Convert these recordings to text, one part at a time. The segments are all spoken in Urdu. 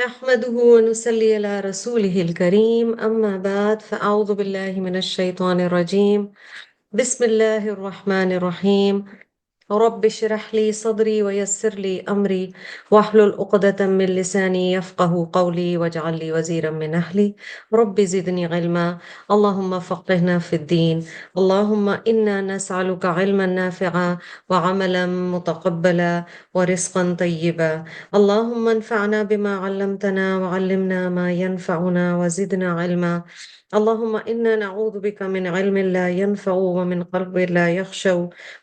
نحمده ونصلي على رسوله الكريم أما بعد فأعوذ بالله من الشيطان الرجيم بسم الله الرحمن الرحيم رب اشرح لي صدري ويسر لي أمري واحلل عقدة من لساني يفقه قولي واجعل لي وزيرا من أهلي رب زدني علما اللهم فقهنا في الدين اللهم إنا نسألك علما نافعا وعملا متقبلا ورزقا طيبا اللهم انفعنا بما علمتنا وعلمنا ما ينفعنا وزدنا علما اللهم إنا نعوذ بك من علم لا ينفع ومن قلب لا يخشع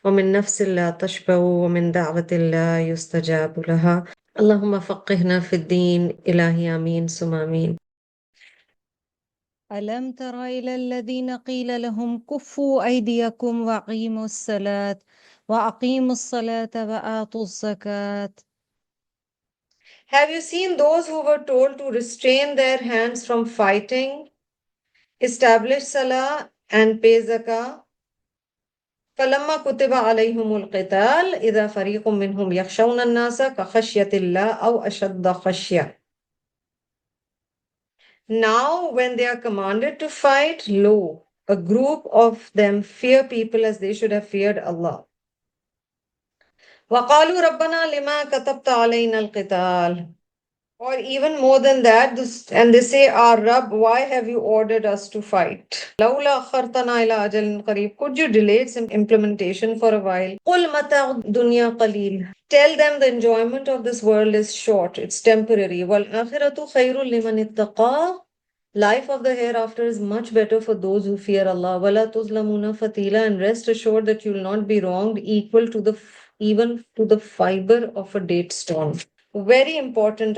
ومن نفس لا تشبع ومن دعوة لا يستجاب لها اللهم فقهنا في الدين إلهي آمين ثم آمين. ألم تر إلى الذين قيل لهم كفوا أيديكم وأقيموا الصلاة وآتوا الزكاة. Have you seen those who were told to restrain their hands from fighting, establish salah and pay zakah? فلما كتب عليهم القتال إذا فريق منهم يخشون الناس كخشية الله أو أشد خشية. Now, when they are commanded to fight, lo, a group of them fear people as they should have feared Allah. وَقَالُوا رَبَّنَا لِمَا كَتَبْتَ عَلَيْنَا الْقِتَالَ. Or even more than that, and they say, Our Rabb, why have you ordered us to fight? لَوْلَا أَخَّرْتَنَا إِلَىٰ أَجَلٍ قَرِيبٍ. Could you delay its implementation for a while? قُلْ مَتَاعُ الدُّنْيَا قَلِيلٌ. Tell them the enjoyment of this world is short, it's temporary. وَالْآخِرَةُ خَيْرٌ لِمَنِ اتَّقَىٰ. Life of the hereafter is much better for those who fear Allah. وَلَا تُظْلَمُونَ فَتِيلًا. And rest assured that you will not be wronged equal to the even to the fiber of a date stone. Very important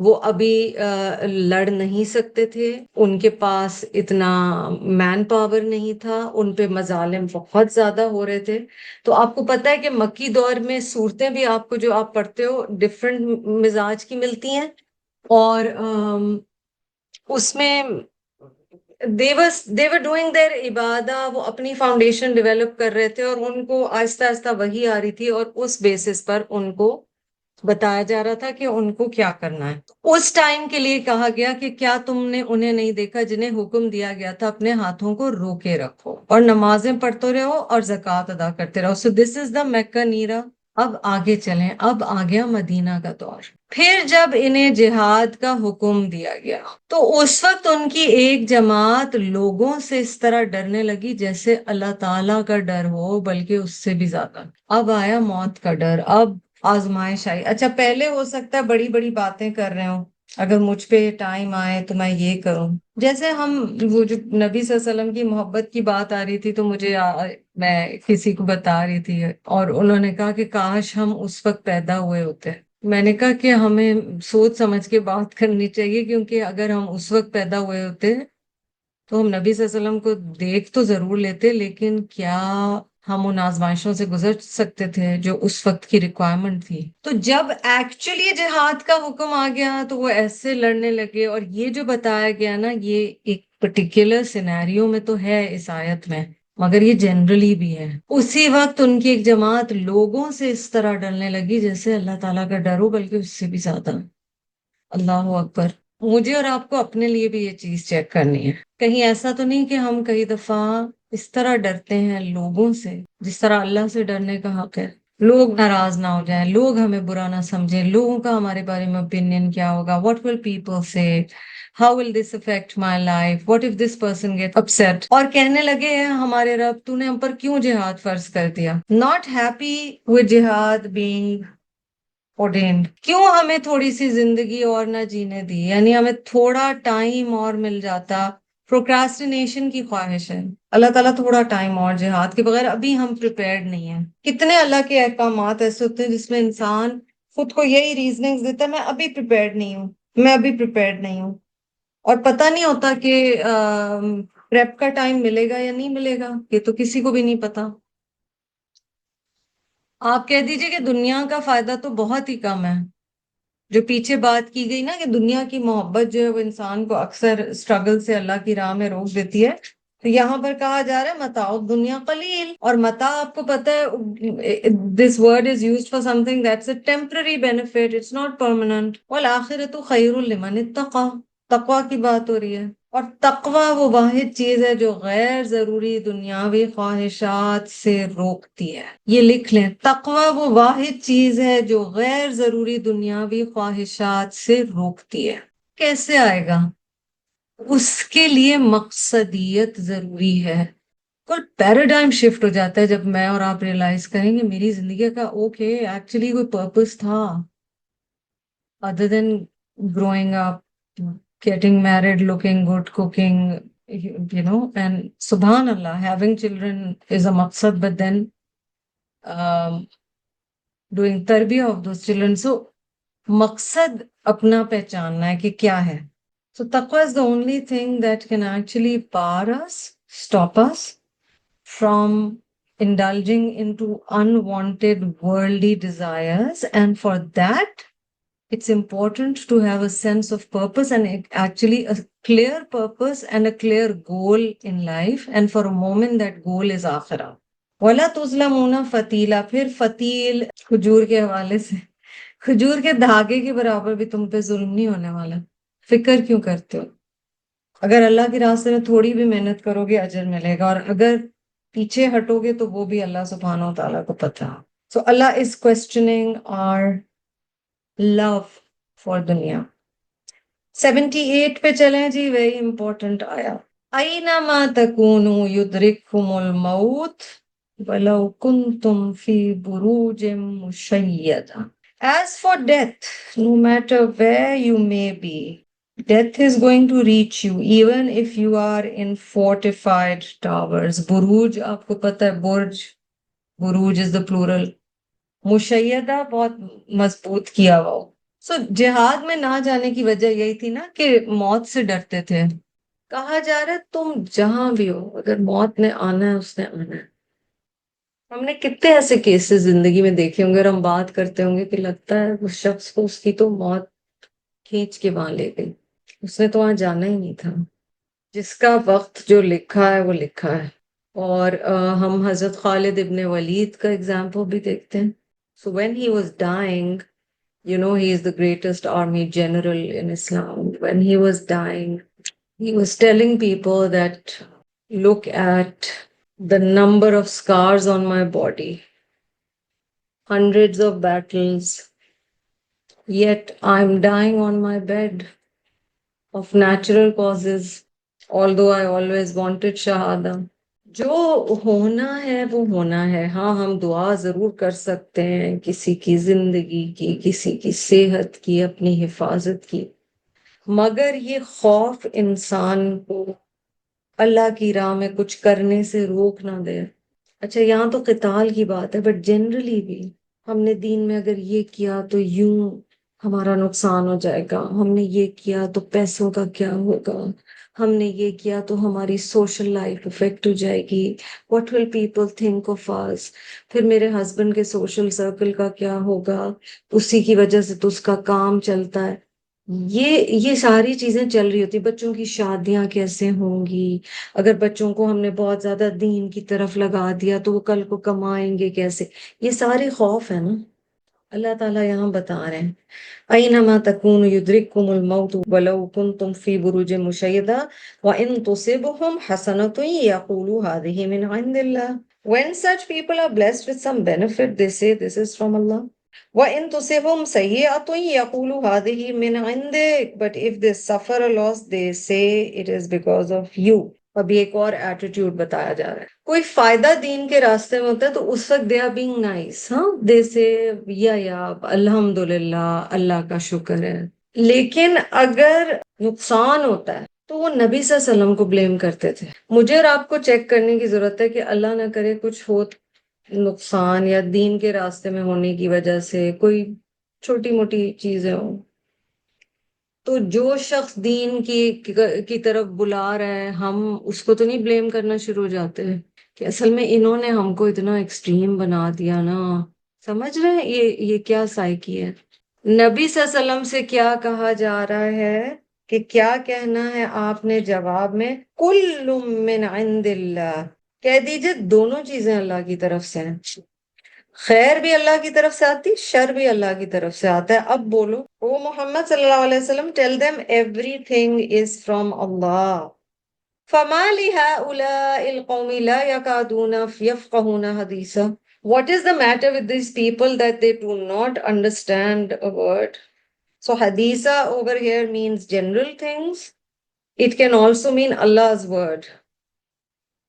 وہ ابھی لڑ نہیں سکتے تھے ان کے پاس اتنا مین پاور نہیں تھا ان پہ مظالم بہت زیادہ ہو رہے تھے تو آپ کو پتہ ہے کہ مکی دور میں صورتیں بھی آپ کو جو آپ پڑھتے ہو ڈفرینٹ مزاج کی ملتی ہیں اور اس میں they were doing their Ubadah وہ اپنی فاؤنڈیشن ڈیولپ کر رہے تھے اور ان کو آہستہ آہستہ وہی آ رہی تھی اور اس بیسس پر ان کو بتایا جا رہا تھا کہ ان کو کیا کرنا ہے اس ٹائم کے لیے کہا گیا کہ کیا تم نے انہیں نہیں دیکھا جنہیں حکم دیا گیا تھا اپنے ہاتھوں کو روکے رکھو اور نمازیں پڑھتے رہو اور زکوٰۃ ادا کرتے رہو. سو دس از دا مکہ نیرا. اب آگے چلیں اب آ گیا مدینہ کا دور. پھر جب انہیں جہاد کا حکم دیا گیا تو اس وقت ان کی ایک جماعت لوگوں سے اس طرح ڈرنے لگی جیسے اللہ تعالیٰ کا ڈر ہو بلکہ اس سے بھی زیادہ. اب آیا موت کا ڈر. اب آزمائش آئی. اچھا پہلے ہو سکتا ہے بڑی بڑی باتیں کر رہے ہوں اگر مجھ پہ ٹائم آئے تو میں یہ کروں جیسے ہم وہ جو نبی صلی اللہ علیہ وسلم کی محبت کی بات آ رہی تھی تو مجھے میں کسی کو بتا رہی تھی اور انہوں نے کہا کہ کاش ہم اس وقت پیدا ہوئے ہوتے. میں نے کہا کہ ہمیں سوچ سمجھ کے بات کرنی چاہیے کیونکہ اگر ہم اس وقت پیدا ہوئے ہوتے تو ہم نبی صلی اللہ علیہ وسلم کو دیکھ تو ضرور لیتے لیکن کیا ہم ان آزمائشوں سے گزر سکتے تھے جو اس وقت کی ریکوائرمنٹ تھی. تو جب ایکچولی جہاد کا حکم آ گیا تو وہ ایسے لڑنے لگے اور یہ جو بتایا گیا نا یہ ایک پرٹیکولر سینیریو میں تو ہے اس آیت میں مگر یہ جنرلی بھی ہے. اسی وقت ان کی ایک جماعت لوگوں سے اس طرح ڈرنے لگی جیسے اللہ تعالیٰ کا ڈر ہو بلکہ اس سے بھی زیادہ. اللہ اکبر. مجھے اور آپ کو اپنے لیے بھی یہ چیز چیک کرنی ہے کہیں ایسا تو نہیں کہ ہم کئی دفعہ اس طرح ڈرتے ہیں لوگوں سے جس طرح اللہ سے ڈرنے کا حق ہے. لوگ ناراض نہ ہو جائیں لوگ ہمیں برا نہ سمجھیں لوگوں کا ہمارے بارے میں اوپینین کیا ہوگا what will people say how will this affect my life what if this person gets upset اور کہنے لگے ہیں ہمارے رب تو نے ہم پر کیوں جہاد فرض کر دیا. not happy with jihad being ordained. کیوں ہمیں تھوڑی سی زندگی اور نہ جینے دی یعنی ہمیں تھوڑا ٹائم اور مل جاتا. پروکراسٹینیشن کی خواہش ہے. اللہ تعالیٰ تھوڑا ٹائم اور جہاد کے بغیر ابھی ہم پریپیئرڈ نہیں ہیں. کتنے اللہ کے احکامات ایسے ہوتے ہیں جس میں انسان خود کو یہی ریزننگز دیتا ہے میں ابھی پریپیئرڈ نہیں ہوں میں ابھی پریپیئرڈ نہیں ہوں اور پتہ نہیں ہوتا کہ پریپ کا ٹائم ملے گا یا نہیں ملے گا یہ تو کسی کو بھی نہیں پتا. آپ کہہ دیجئے کہ دنیا کا فائدہ تو بہت ہی کم ہے جو پیچھے بات کی گئی نا کہ دنیا کی محبت جو ہے وہ انسان کو اکثر اسٹرگل سے اللہ کی راہ میں روک دیتی ہے، تو یہاں پر کہا جا رہا ہے متاع دنیا قلیل، اور متاع آپ کو پتہ ہے this word is used for something that's a temporary benefit, it's not permanent, والآخرۃ خیر لمن اتقی، تقوی کی بات ہو رہی ہے، اور تقوی وہ واحد چیز ہے جو غیر ضروری دنیاوی خواہشات سے روکتی ہے۔ یہ لکھ لیں، تقوی وہ واحد چیز ہے جو غیر ضروری دنیاوی خواہشات سے روکتی ہے۔ کیسے آئے گا؟ اس کے لیے مقصدیت ضروری ہے۔ کوئی پیراڈائم شفٹ ہو جاتا ہے جب میں اور آپ ریئلائز کریں گے میری زندگی کا اوکے ایکچولی کوئی پرپس تھا other than growing up, getting married, looking good, cooking, and subhanallah, having children is a maqsad, but then um, doing tarbiyah of those children. So مقصد اپنا پہچاننا ہے کہ کیا ہے. So taqwa is the only thing that can actually bar us, stop us from indulging into unwanted worldly desires, and for that it's important to have a sense of purpose, and actually a clear purpose and a clear goal in life, and for a moment that goal is آخرہ. وَلَا تُظْلَمُونَ فَتِيلًا، پھر فتیل کھجور کے حوالے سے، کھجور کے دھاگے کے برابر بھی تم پہ ظلم نہیں ہونے والا. فکر کیوں کرتے ہو؟ اگر اللہ کے راستے میں تھوڑی بھی محنت کرو گے اجر ملے گا، اور اگر پیچھے ہٹو گے تو وہ بھی اللہ سبحانہ و تعالیٰ کو پتہ. So Allah is questioning our love for دنیا. 78 پہ چلیں جی، ویری امپورٹنٹ آیا. اینما تکونوا یدرککم الموت ولو کنتم فی بروج مشیدہ. As for death, no matter where you may be, death is going to reach you even if you are in fortified towers. بروج آپ کو پتہ ہے، برج، بروج is the plural. مشیدہ بہت مضبوط کیا ہوا ہو. سو جہاد میں نہ جانے کی وجہ یہی تھی نا کہ موت سے ڈرتے تھے. کہا جا رہا ہے تم جہاں بھی ہو، اگر موت نے آنا ہے اس نے آنا ہے. ہم نے کتنے ایسے کیسز زندگی میں دیکھے ہوں گے، اور ہم بات کرتے ہوں گے کہ لگتا ہے اس شخص کو اس کی تو موت کھینچ کے وہاں لے گئی، اس نے تو وہاں جانا ہی نہیں تھا. جس کا وقت جو لکھا ہے وہ لکھا ہے. اور ہم حضرت خالد ابن ولید کا ایگزامپل بھی دیکھتے ہیں. So when he was dying, he is the greatest army general in Islam. When he was dying, he was telling people that, look at the number of scars on my body, hundreds of battles, yet I'm dying on my bed of natural causes, although I always wanted shahada. جو ہونا ہے وہ ہونا ہے. ہاں ہم دعا ضرور کر سکتے ہیں کسی کی زندگی کی، کسی کی صحت کی، اپنی حفاظت کی، مگر یہ خوف انسان کو اللہ کی راہ میں کچھ کرنے سے روک نہ دے. اچھا یہاں تو قتال کی بات ہے، بٹ جنرلی بھی ہم نے دین میں اگر یہ کیا تو یوں ہمارا نقصان ہو جائے گا، ہم نے یہ کیا تو پیسوں کا کیا ہوگا، ہم نے یہ کیا تو ہماری سوشل لائف افیکٹ ہو جائے گی، what will people think of us, پھر میرے ہسبینڈ کے سوشل سرکل کا کیا ہوگا، اسی کی وجہ سے تو اس کا کام چلتا ہے. یہ ساری چیزیں چل رہی ہوتی. بچوں کی شادیاں کیسے ہوں گی، اگر بچوں کو ہم نے بہت زیادہ دین کی طرف لگا دیا تو وہ کل کو کمائیں گے کیسے، یہ سارے خوف ہیں نا. اللہ تعالیٰ یہاں بتا رہے ہیں اینما تکونوا یدرککم الموت ولو کنتم فی بروج مشیدہ وان تصبهم حسنۃ یقولوا هذه من عند اللہ. When such people are blessed with some benefit, they say this is from Allah. وَإِن تُصِبْهُمْ سَيِّئَةٌ يَقُولُوا هَٰذِهِ مِنْ عِندِكَ. But if they suffer a loss, they say it is because of you. اب ایک اور ایٹیٹیوڈ بتایا جا رہا ہے. کوئی فائدہ دین کے راستے میں ہوتا ہے تو اس وقت they are being nice. ہاں they say یا الحمدللہ، اللہ کا شکر ہے. لیکن اگر نقصان ہوتا ہے تو وہ نبی صلی اللہ علیہ وسلم کو بلیم کرتے تھے. مجھے اور آپ کو چیک کرنے کی ضرورت ہے کہ اللہ نہ کرے کچھ ہو نقصان یا دین کے راستے میں ہونے کی وجہ سے کوئی چھوٹی موٹی چیزیں ہوں، تو جو شخص دین کی طرف بلا رہا ہے ہم اس کو تو نہیں بلیم کرنا شروع ہو جاتے ہیں کہ اصل میں انہوں نے ہم کو اتنا ایکسٹریم بنا دیا نا. سمجھ رہے ہیں یہ کیا سائیکی ہے. نبی صلی اللہ علیہ وسلم سے کیا کہا جا رہا ہے کہ کیا کہنا ہے آپ نے جواب میں؟ کل من عند اللہ، کہہ دیجئے دونوں چیزیں اللہ کی طرف سے ہیں، خیر بھی اللہ کی طرف سے آتی، شر بھی اللہ کی طرف سے آتا ہے۔ اب بولو او محمد صلی اللہ علیہ وسلم، tell them everything is from Allah۔ فَمَا لِهَؤُلَاءِ الْقَوْمِ لَا يَكَادُونَ يَفْقَهُونَ حَدِيثًا۔ What is the matter with these people that they do not understand a word? So haditha over here means general things. It can also mean Allah's word.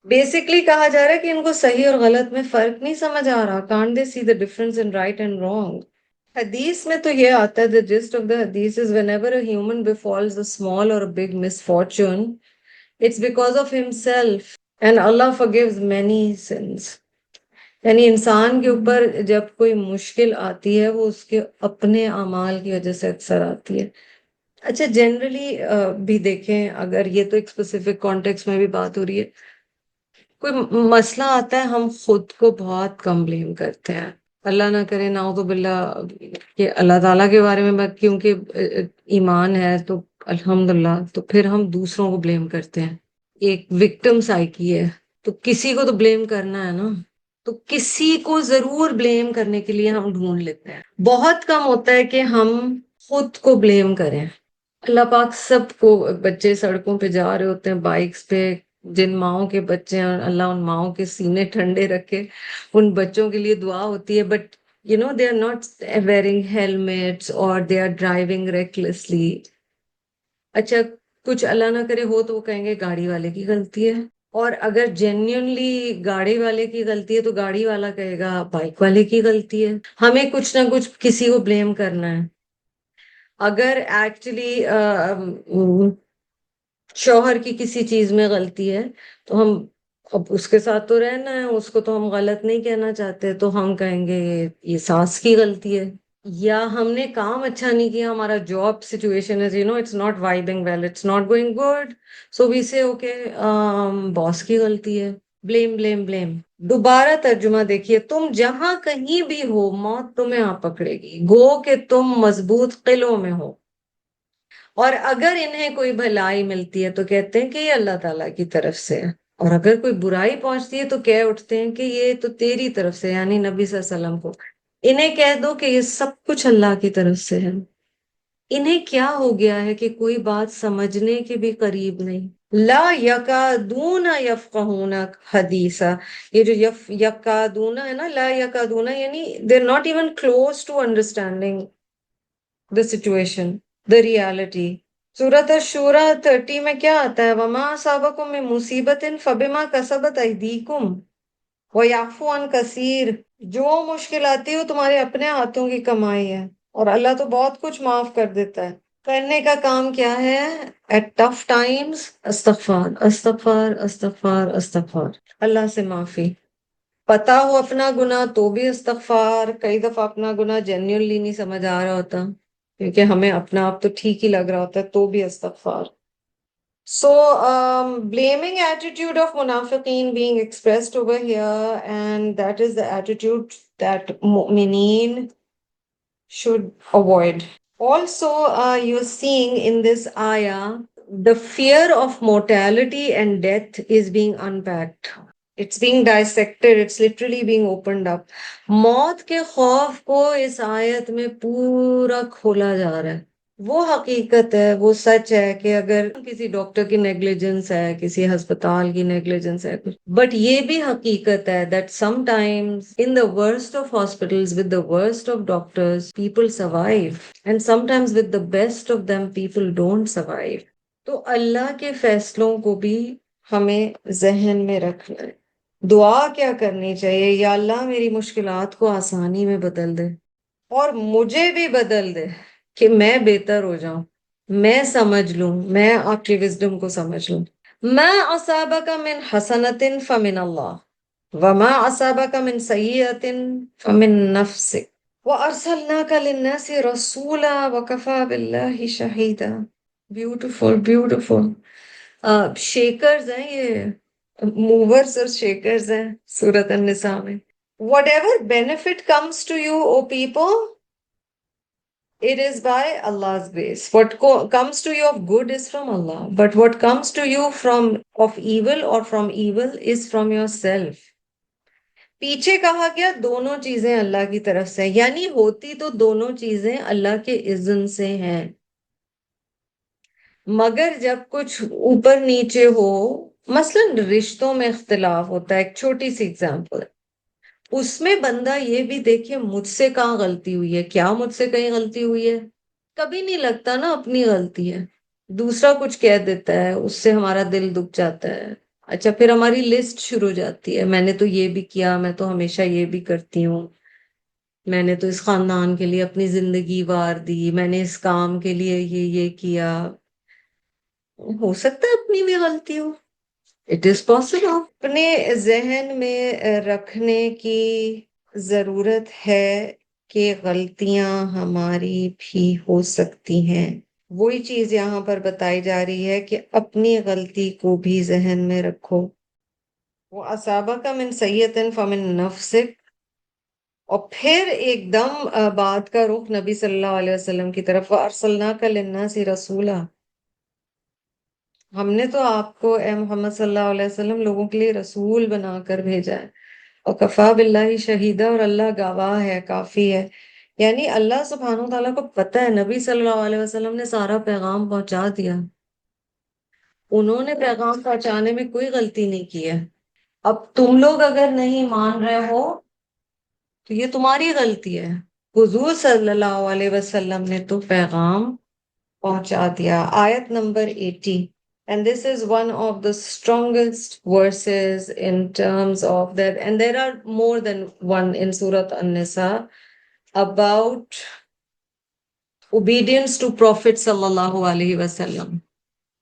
Basically کہا جا رہا ہے کہ ان کو صحیح اور غلط میں فرق نہیں سمجھ آ رہا. Can't they see the difference in right and wrong? حدیث میں تو یہ آتا ہے, the gist of the hadith is whenever a human befalls a small or a big misfortune, it's because of himself and Allah forgives many sins. یعنی انسان کے اوپر جب کوئی مشکل آتی ہے وہ اس کے اپنے اعمال کی وجہ سے اکثر آتی ہے. اچھا جنرلی بھی دیکھیں, اگر یہ تو ایک اسپیسیفک کانٹیکس میں بھی بات ہو رہی ہے, کوئی مسئلہ آتا ہے ہم خود کو بہت کم بلیم کرتے ہیں. اللہ نہ کرے نعوذ باللہ کہ اللہ تعالیٰ کے بارے میں کیونکہ ایمان ہے تو الحمدللہ, تو پھر ہم دوسروں کو بلیم کرتے ہیں. ایک وکٹم سائیکی ہے, تو کسی کو تو بلیم کرنا ہے نا, تو کسی کو ضرور بلیم کرنے کے لیے ہم ڈھونڈ لیتے ہیں. بہت کم ہوتا ہے کہ ہم خود کو بلیم کریں. اللہ پاک سب کو, بچے سڑکوں پہ جا رہے ہوتے ہیں بائکس پہ, جن ماؤں کے بچے ہیں اللہ ان ماؤں کے سینے ٹھنڈے رکھے, ان بچوں کے لیے دعا ہوتی ہے, but they are not wearing helmets or they are driving recklessly. اچھا کچھ اللہ نہ کرے ہو تو وہ کہیں گے گاڑی والے کی غلطی ہے, اور اگر جینیونلی گاڑی والے کی غلطی ہے تو گاڑی والا کہے گا بائک والے کی غلطی ہے. ہمیں کچھ نہ کچھ کسی کو بلیم کرنا ہے. اگر ایکچولی شوہر کی کسی چیز میں غلطی ہے تو ہم اب اس کے ساتھ تو رہنا ہے, اس کو تو ہم غلط نہیں کہنا چاہتے, تو ہم کہیں گے یہ ساس کی غلطی ہے. یا ہم نے کام اچھا نہیں کیا, ہمارا جاب سچویشن ہے it's not vibing well, it's not going good, so we say okay boss کی غلطی ہے. Blame blame blame. دوبارہ ترجمہ دیکھیے, تم جہاں کہیں بھی ہو موت تمہیں آ پکڑے گی, گو کہ تم مضبوط قلعوں میں ہو. اور اگر انہیں کوئی بھلائی ملتی ہے تو کہتے ہیں کہ یہ اللہ تعالیٰ کی طرف سے ہے, اور اگر کوئی برائی پہنچتی ہے تو کہہ اٹھتے ہیں کہ یہ تو تیری طرف سے, یعنی نبی صلی اللہ علیہ وسلم کو. انہیں کہہ دو کہ یہ سب کچھ اللہ کی طرف سے ہے. انہیں کیا ہو گیا ہے کہ کوئی بات سمجھنے کے بھی قریب نہیں. لا یکادون یفقہون حدیثا, یہ جو یکادون ہے نا, لا یکادون یعنی they're not even close to understanding the situation, the reality. سورۃ الشورى 30 میں کیا آتا ہے؟ وَمَا أَصَابَكُم مِّن مُّصِيبَةٍ فَبِمَا كَسَبَتْ أَيْدِيكُمْ وَيَعْفُو عَن كَثِيرٍ. جو مشکل آتی ہے وہ تمہارے اپنے ہاتھوں کی کمائی ہے, اور اللہ تو بہت کچھ معاف کر دیتا ہے. کرنے کا کام کیا ہے؟ ایٹ ٹف ٹائمز استغفار استغفار استغفار استغفار, اللہ سے معافی. پتا ہو اپنا گناہ تو بھی استغفار. کئی دفعہ اپنا گناہ جینیونلی نہیں سمجھ آ رہا ہوتا کیونکہ ہمیں اپنا آپ تو ٹھیک ہی لگ رہا ہوتا ہے, تو بھی استغفار. So, blaming attitude of munafiqeen being expressed over here, and that is the attitude that mu'mineen should avoid. Also, you're seeing in this ayah, the fear of mortality and death is being unpacked. It's being dissected. It's literally being opened up. موت کے خوف کو اس آیت میں پورا کھولا جا رہا ہے. وہ حقیقت ہے, وہ سچ ہے کہ اگر کسی ڈاکٹر کی نیگلیجنس ہے, کسی ہسپتال کی نیگلیجنس ہے, بٹ یہ بھی حقیقت ہے that sometimes in the worst of hospitals with the worst of doctors people survive, and sometimes with the best of them people don't survive. تو اللہ کے فیصلوں کو بھی ہمیں ذہن میں رکھنا ہے. دعا کیا کرنی چاہیے؟ یا اللہ میری مشکلات کو آسانی میں بدل دے, اور مجھے بھی بدل دے کہ میں بہتر ہو جاؤں, میں سمجھ لوں, میں آپ کی وزڈم کو سمجھ لوں. ما اصابک من حسنۃ فمن اللہ وما اصابک من سیئۃ فمن نفسک وارسلناک للناس رسولا وکفی باللہ شہیدا. Beautiful beautiful. شیکرز ہیں یہ, موورز اور شیکرز ہیں سورۃ النساء میں. Whatever benefit comes to you, O people, It is by Allah's grace. What comes to you of good is from Allah, but what comes to you from of evil or from evil is from yourself. پیچھے کہا گیا دونوں چیزیں اللہ کی طرف سے، یعنی ہوتی تو دونوں چیزیں اللہ کے اذن سے ہیں، مگر جب کچھ اوپر نیچے ہو، مثلا رشتوں میں اختلاف ہوتا ہے، ایک چھوٹی سی اگزامپل، اس میں بندہ یہ بھی دیکھے مجھ سے کہاں غلطی ہوئی ہے، کیا مجھ سے کہیں غلطی ہوئی ہے، کبھی نہیں لگتا نا اپنی غلطی ہے، دوسرا کچھ کہہ دیتا ہے، اس سے ہمارا دل دکھ جاتا ہے، اچھا پھر ہماری لسٹ شروع ہو جاتی ہے، میں نے تو یہ بھی کیا، میں تو ہمیشہ یہ بھی کرتی ہوں، میں نے تو اس خاندان کے لیے اپنی زندگی وار دی، میں نے اس کام کے لیے یہ کیا، ہو سکتا ہے اپنی بھی غلطی ہو، اٹ از پاسبل. اپنے ذہن میں رکھنے کی ضرورت ہے کہ غلطیاں ہماری بھی ہو سکتی ہیں. وہی چیز یہاں پر بتائی جا رہی ہے کہ اپنی غلطی کو بھی ذہن میں رکھو. وہ اصابہ من سیئۃ فمن نفسک، اور پھر ایک دم بات کا رخ نبی صلی اللہ علیہ وسلم کی طرف، وَأَرْسَلْنَاكَ لِلنَّاسِ رَسُولًا، ہم نے تو آپ کو اے محمد صلی اللہ علیہ وسلم لوگوں کے لیے رسول بنا کر بھیجا ہے، اور کفا باللہ شہیدہ، اور اللہ گواہ ہے، کافی ہے. یعنی اللہ سبحانہ تعالیٰ کو پتہ ہے نبی صلی اللہ علیہ وسلم نے سارا پیغام پہنچا دیا، انہوں نے پیغام پہنچانے میں کوئی غلطی نہیں کی ہے. اب تم لوگ اگر نہیں مان رہے ہو تو یہ تمہاری غلطی ہے. حضور صلی اللہ علیہ وسلم نے تو پیغام پہنچا دیا. آیت number 80. And this is one of the strongest verses in terms of that. And there are more than one in Surah An-Nisa about obedience to Prophet sallallahu alaihi wasallam.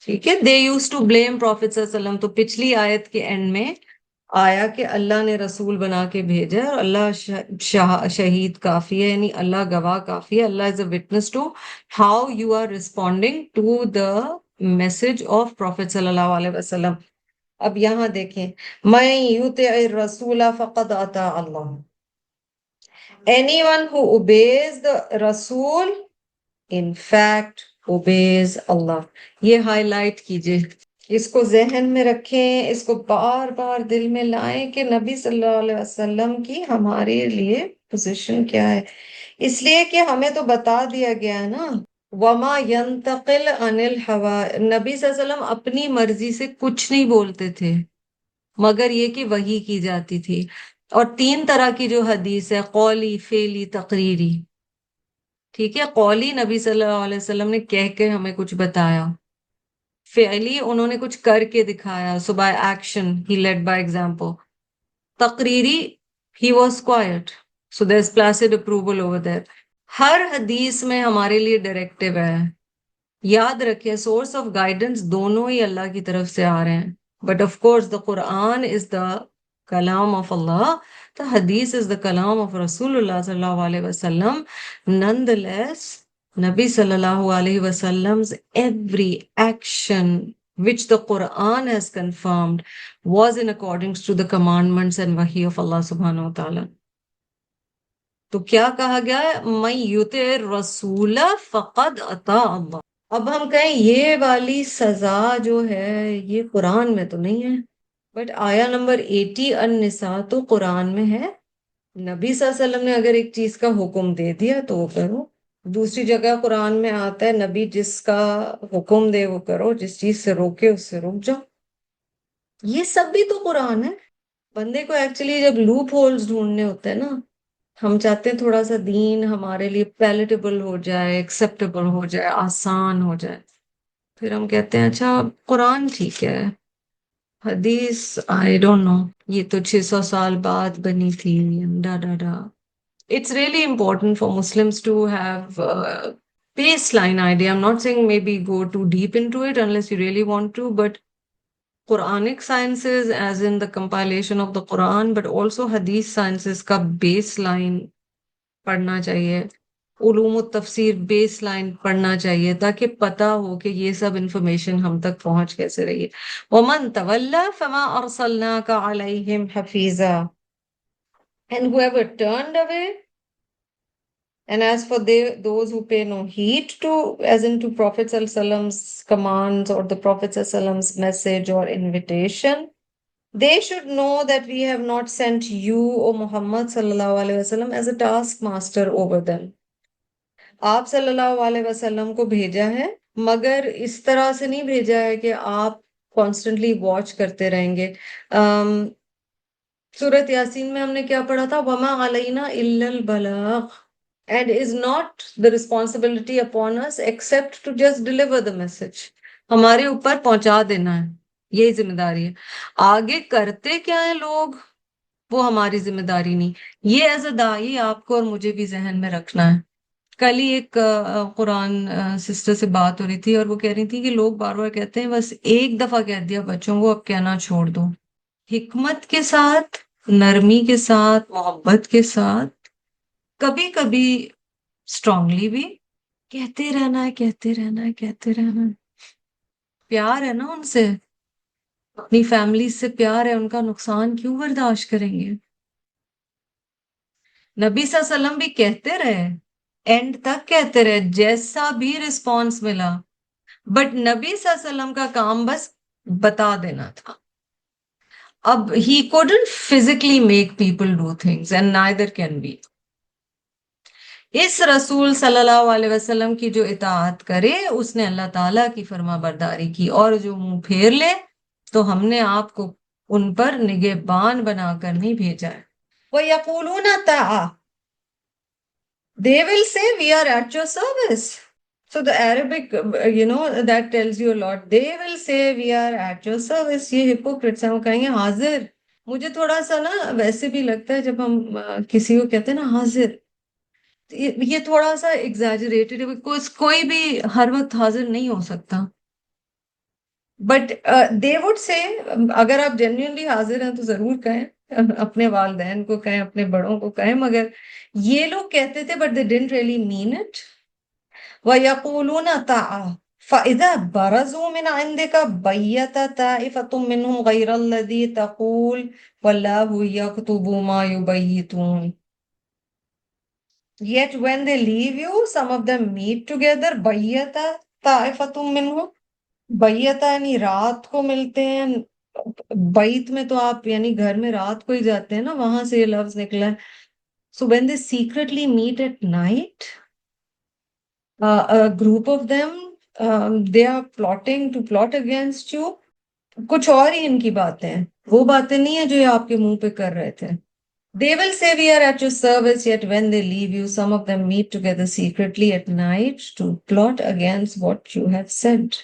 ٹھیک ہے، they used to blame Prophet صلی اللہ علیہ وسلم. تو پچھلی آیت کے اینڈ میں آیا کہ اللہ نے رسول بنا کے بھیجا اور اللہ شہید کافی ہے، یعنی اللہ گواہ کافی ہے. Allah is a witness to how you are responding to the message of prophet صلی اللہ علیہ وسلم. اب یہاں دیکھیں، من یطع الرسول فقد اطاع اللہ، anyone who obeys the رسول in fact obeys اللہ. یہ ہائی لائٹ کیجئے، اس کو ذہن میں رکھیں، اس کو بار بار دل میں لائیں کہ نبی صلی اللہ علیہ وسلم کی ہمارے لیے پوزیشن کیا ہے. اس لیے کہ ہمیں تو بتا دیا گیا ہے نا، وما ينتقل عن الهوى، نبی صلی اللہ علیہ وسلم اپنی مرضی سے کچھ نہیں بولتے تھے مگر یہ کہ وحی کی جاتی تھی. اور 3 طرح کی جو حدیث ہے، قولی، فعلی، تقریری. ٹھیک ہے، قولی نبی صلی اللہ علیہ وسلم نے کہہ کے ہمیں کچھ بتایا، فعلی انہوں نے کچھ کر کے دکھایا، so by action he led by example. تقریری he was quiet, so there's placid approval over there. ہر حدیث میں ہمارے لیے ڈائریکٹیو ہے. یاد رکھیں سورس آف گائیڈنس دونوں ہی اللہ کی طرف سے آ رہے ہیں، بٹ آف کورس دا قرآن از دا کلام of Allah, the hadith is the kalam of Rasulullah sallallahu alaihi wasallam. Nonetheless, Nabi sallallahu alaihi wasallam's every action which the Quran has confirmed was in accordance to the commandments and wahi of Allah subhanahu wa ta'ala. تو کیا کہا گیا ہے؟ من یطع الرسول فقد اطاع اللہ. اب ہم کہیں یہ والی سزا جو ہے یہ قرآن میں تو نہیں ہے، بٹ آیا نمبر 80 النساء تو قرآن میں ہے. نبی صلی اللہ علیہ وسلم نے اگر ایک چیز کا حکم دے دیا تو وہ کرو. دوسری جگہ قرآن میں آتا ہے نبی جس کا حکم دے وہ کرو، جس چیز سے روکے اس سے رک جاؤ. یہ سب بھی تو قرآن ہے. بندے کو ایکچولی جب لوپ ہولز ڈھونڈنے ہوتے ہیں نا، ہم چاہتے ہیں تھوڑا سا دین ہمارے لیے پیلیٹیبل ہو جائے، ایکسیپٹیبل ہو جائے، آسان ہو جائے، پھر ہم کہتے ہیں اچھا قرآن ٹھیک ہے، حدیث آئی ڈونٹ نو، یہ تو 600 سال بعد بنی تھی، ڈا ڈا ڈا. It's really important for Muslims to have a baseline idea. I'm not saying maybe go too deep into it unless you really want to, but Quranic sciences as in the compilation of the Quran, but also Hadith sciences کا baseline پڑھنا چاہیے، علوم التفسیر بیس لائن پڑھنا چاہیے تاکہ پتا ہو کہ یہ سب انفارمیشن ہم تک پہنچ کیسے رہی ہے. وَمَن تَوَلَّى فَمَا أَرْسَلْنَاكَ عَلَيْهِمْ حَفِيظًا. And whoever turned away, And as for those who pay no heed to, as in to Prophet Sallallahu Alaihi Wasallam's commands or the Prophet Sallallahu Alaihi Wasallam's message or invitation, they should know that we have not sent you, O Muhammad Sallallahu Alaihi Wasallam, as a taskmaster over them. آپ صلی اللہ علیہ وسلم کو بھیجا ہے مگر اس طرح سے نہیں بھیجا ہے کہ آپ کانسٹنٹلی واچ کرتے رہیں گے. سورت یاسین میں ہم نے کیا پڑھا تھا؟ وما علینا الا البلاغ, and is not the responsibility upon us except to just deliver the message. ہمارے اوپر پہنچا دینا ہے, یہی ذمہ داری ہے. آگے کرتے کیا ہیں لوگ وہ ہماری ذمہ داری نہیں. یہ ایز اے دائی آپ کو اور مجھے بھی ذہن میں رکھنا ہے. کل ہی ایک قرآن سسٹر سے بات ہو رہی تھی اور وہ کہہ رہی تھی کہ لوگ بار بار کہتے ہیں بس ایک دفعہ کہہ دیا بچوں کو اب کہنا چھوڑ دو. حکمت کے ساتھ, نرمی کے ساتھ, محبت کے ساتھ, کبھی کبھی اسٹرانگلی بھی کہتے رہنا ہے, کہتے رہنا ہے, کہتے رہنا ہے. پیار ہے نا ان سے, اپنی فیملی سے پیار ہے, ان کا نقصان کیوں برداشت کریں گے؟ نبی صلی اللہ علیہ وسلم بھی کہتے رہے, اینڈ تک کہتے رہے, جیسا بھی رسپانس ملا, بٹ نبی صلی اللہ علیہ وسلم کا کام بس بتا دینا تھا. اب he couldn't physically make people do things and neither can we. اس رسول صلی اللہ علیہ وسلم کی جو اطاعت کرے اس نے اللہ تعالیٰ کی فرما برداری کی, اور جو منہ پھیر لے تو ہم نے آپ کو ان پر نگہبان بنا کر نہیں بھیجا ہے. وَيَقُولُونَ تَعَا, they will say we are at your service. So the Arabic, that tells you a lot. They will say we are at your service. یہ hypocrites ہیں, وہ کہیں گے حاضر. مجھے تھوڑا سا نا ویسے بھی لگتا ہے جب ہم کسی کو کہتے ہیں نا حاضر, یہ تھوڑا سا ایگزیجریٹڈ ہے, کوئی بھی ہر وقت حاضر نہیں ہو سکتا. بٹ دے وڈ سے, اگر آپ جینوئنلی حاضر ہیں تو ضرور کہیں, اپنے والدین کو کہیں, اپنے بڑوں کو کہیں, مگر یہ لوگ کہتے تھے but they didn't really mean it. وَيَقُولُونَ تَعَا فَإِذَا بَرَزُوا مِنْ عِنْدِكَ بَيَّتَ طَائِفَةٌ مِّنْهُمْ غَيْرَ الَّذِي تَقُولُ وَاللَّهُ يَكْتُبُ مَا يُبَيِّتُونَ. Yet when they leave you, some of them meet together. بَيَّتَ طَائِفَةٌ مِّنْهُمْ, بیت یعنی رات کو ملتے ہیں. بیت میں تو آپ یعنی گھر میں رات کو ہی جاتے ہیں نا, وہاں سے یہ لفظ نکلا ہے. So when they secretly meet at night, a group of them, they are plotting to plot against you. کچھ اور ہی ان کی باتیں ہیں, وہ باتیں نہیں ہیں جو یہ آپ کے منہ پہ کر رہے تھے. They will say we are at your service, yet when they leave you, some of them meet together secretly at night to plot against what you have said.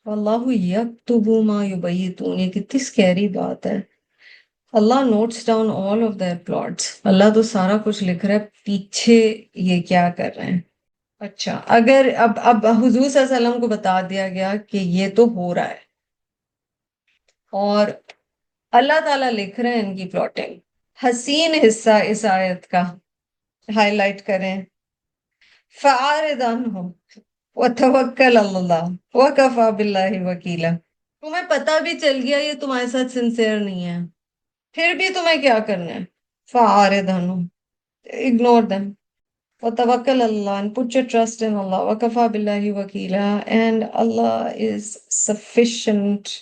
اللہ یکتب ما یبیتون, یہ کتنی اسکیری بات ہے. Allah notes down all of their plots. Allah تو سارا کچھ لکھ رہا ہے پیچھے یہ کیا کر رہے ہیں. اچھا, اگر اب حضور صلی اللہ علیہ وسلم کو بتا دیا گیا کہ یہ تو ہو رہا ہے اور اللہ تعالیٰ لکھ رہے ہیں ان کی پلاٹنگ. حسین حصہ اس آیت کا ہائی لائٹ کریں. فَأَعْرِضْ عَنْهُمْ وَتَوَكَّلْ عَلَى اللَّهِ وَكَفَى بِاللَّهِ وَكِيلًا. تمہیں پتہ بھی چل گیا یہ تمہارے ساتھ سنسیئر نہیں ہے, پھر بھی تمہیں کیا کرنا ہے؟ فَأَعْرِضْ عَنْهُمْ, ignore them. وَتَوَكَّلْ عَلَى اللَّهِ, and put your trust in Allah. وَكَفَى بِاللَّهِ وَكِيلًا, and Allah is sufficient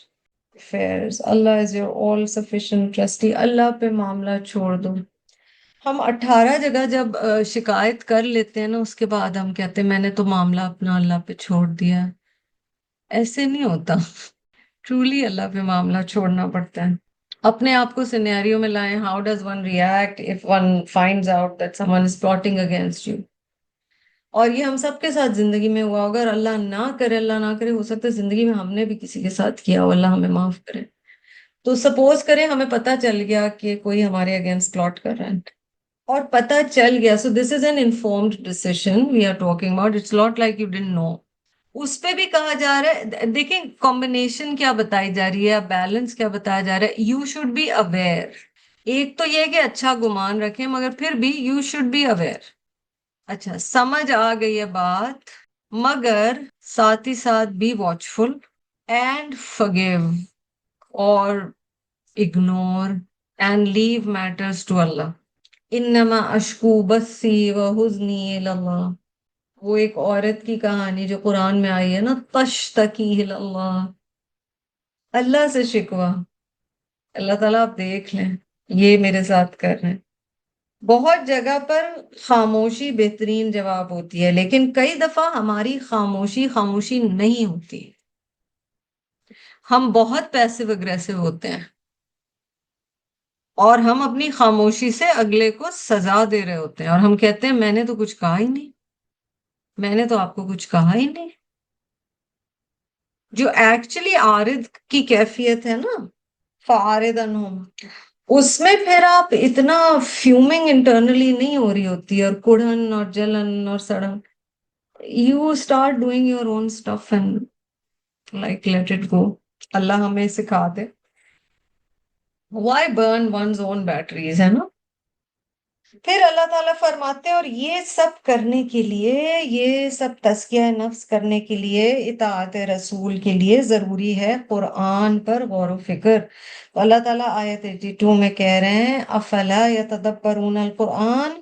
affairs. Allah is your all sufficient trustee. اللہ پہ معاملہ چھوڑ دو. ہم 18 جگہ جب شکایت کر لیتے ہیں نا, اس کے بعد ہم کہتے ہیں میں نے تو معاملہ اپنا اللہ پہ چھوڑ دیا. ایسے نہیں ہوتا. ٹرولی اللہ پہ معاملہ چھوڑنا پڑتا ہے. اپنے آپ کو سینیریو میں لائیں. How does one react if one finds out that some one is plotting against you. اور یہ ہم سب کے ساتھ زندگی میں ہوا. اگر اللہ نہ کرے, اللہ نہ کرے, ہو سکتا ہے زندگی میں ہم نے بھی کسی کے ساتھ کیا ہو, اللہ ہمیں معاف کرے. تو سپوز کریں ہمیں پتہ چل گیا کہ کوئی ہمارے اگینسٹ پلاٹ کر رہا ہے اور پتہ چل گیا. So this is an informed decision we are talking about. It's not like you don't know. اس پہ بھی کہا جا رہا ہے, دیکھیں کمبینیشن کیا بتائی جا رہی ہے, بیلنس کیا بتایا جا رہا ہے. You should be aware. ایک تو یہ کہ اچھا گمان رکھیں, مگر پھر بھی یو شوڈ بی اویئر. اچھا, سمجھ آ گئی ہے بات, مگر ساتھ ہی ساتھ بی واچفل اینڈ forgive اور ignore and leave matters to Allah. انما اشکو بثی و حزنی الی اللہ، وہ ایک عورت کی کہانی جو قرآن میں آئی ہے نا، تشتکی الی اللہ، اللہ سے شکوہ، اللہ تعالیٰ آپ دیکھ لیں یہ میرے ساتھ کر رہے ہیں۔ بہت جگہ پر خاموشی بہترین جواب ہوتی ہے، لیکن کئی دفعہ ہماری خاموشی خاموشی نہیں ہوتی، ہم بہت پیسو اگریسو ہوتے ہیں اور ہم اپنی خاموشی سے اگلے کو سزا دے رہے ہوتے ہیں، اور ہم کہتے ہیں میں نے تو کچھ کہا ہی نہیں، میں نے تو آپ کو کچھ کہا ہی نہیں۔ جو ایکچولی عارض کی کیفیت ہے نا، فعارض عنہم، اس میں پھر آپ اتنا فیومنگ انٹرنلی نہیں ہو رہی ہوتی، اور کڑھن اور جلن اور سڑن، you start doing your own stuff and like let it go. Allah ہمیں سکھا دے why burn one's own batteries, ہے نا۔ پھر اللہ تعالیٰ فرماتے ہیں اور یہ سب کرنے کے لیے، یہ سب تزکیہ نفس کرنے کے لیے، اطاعت رسول کے لیے ضروری ہے قرآن پر غور و فکر۔ تو اللہ تعالیٰ آیت 82 میں کہہ رہے ہیں افلا یتدبرون القرآن،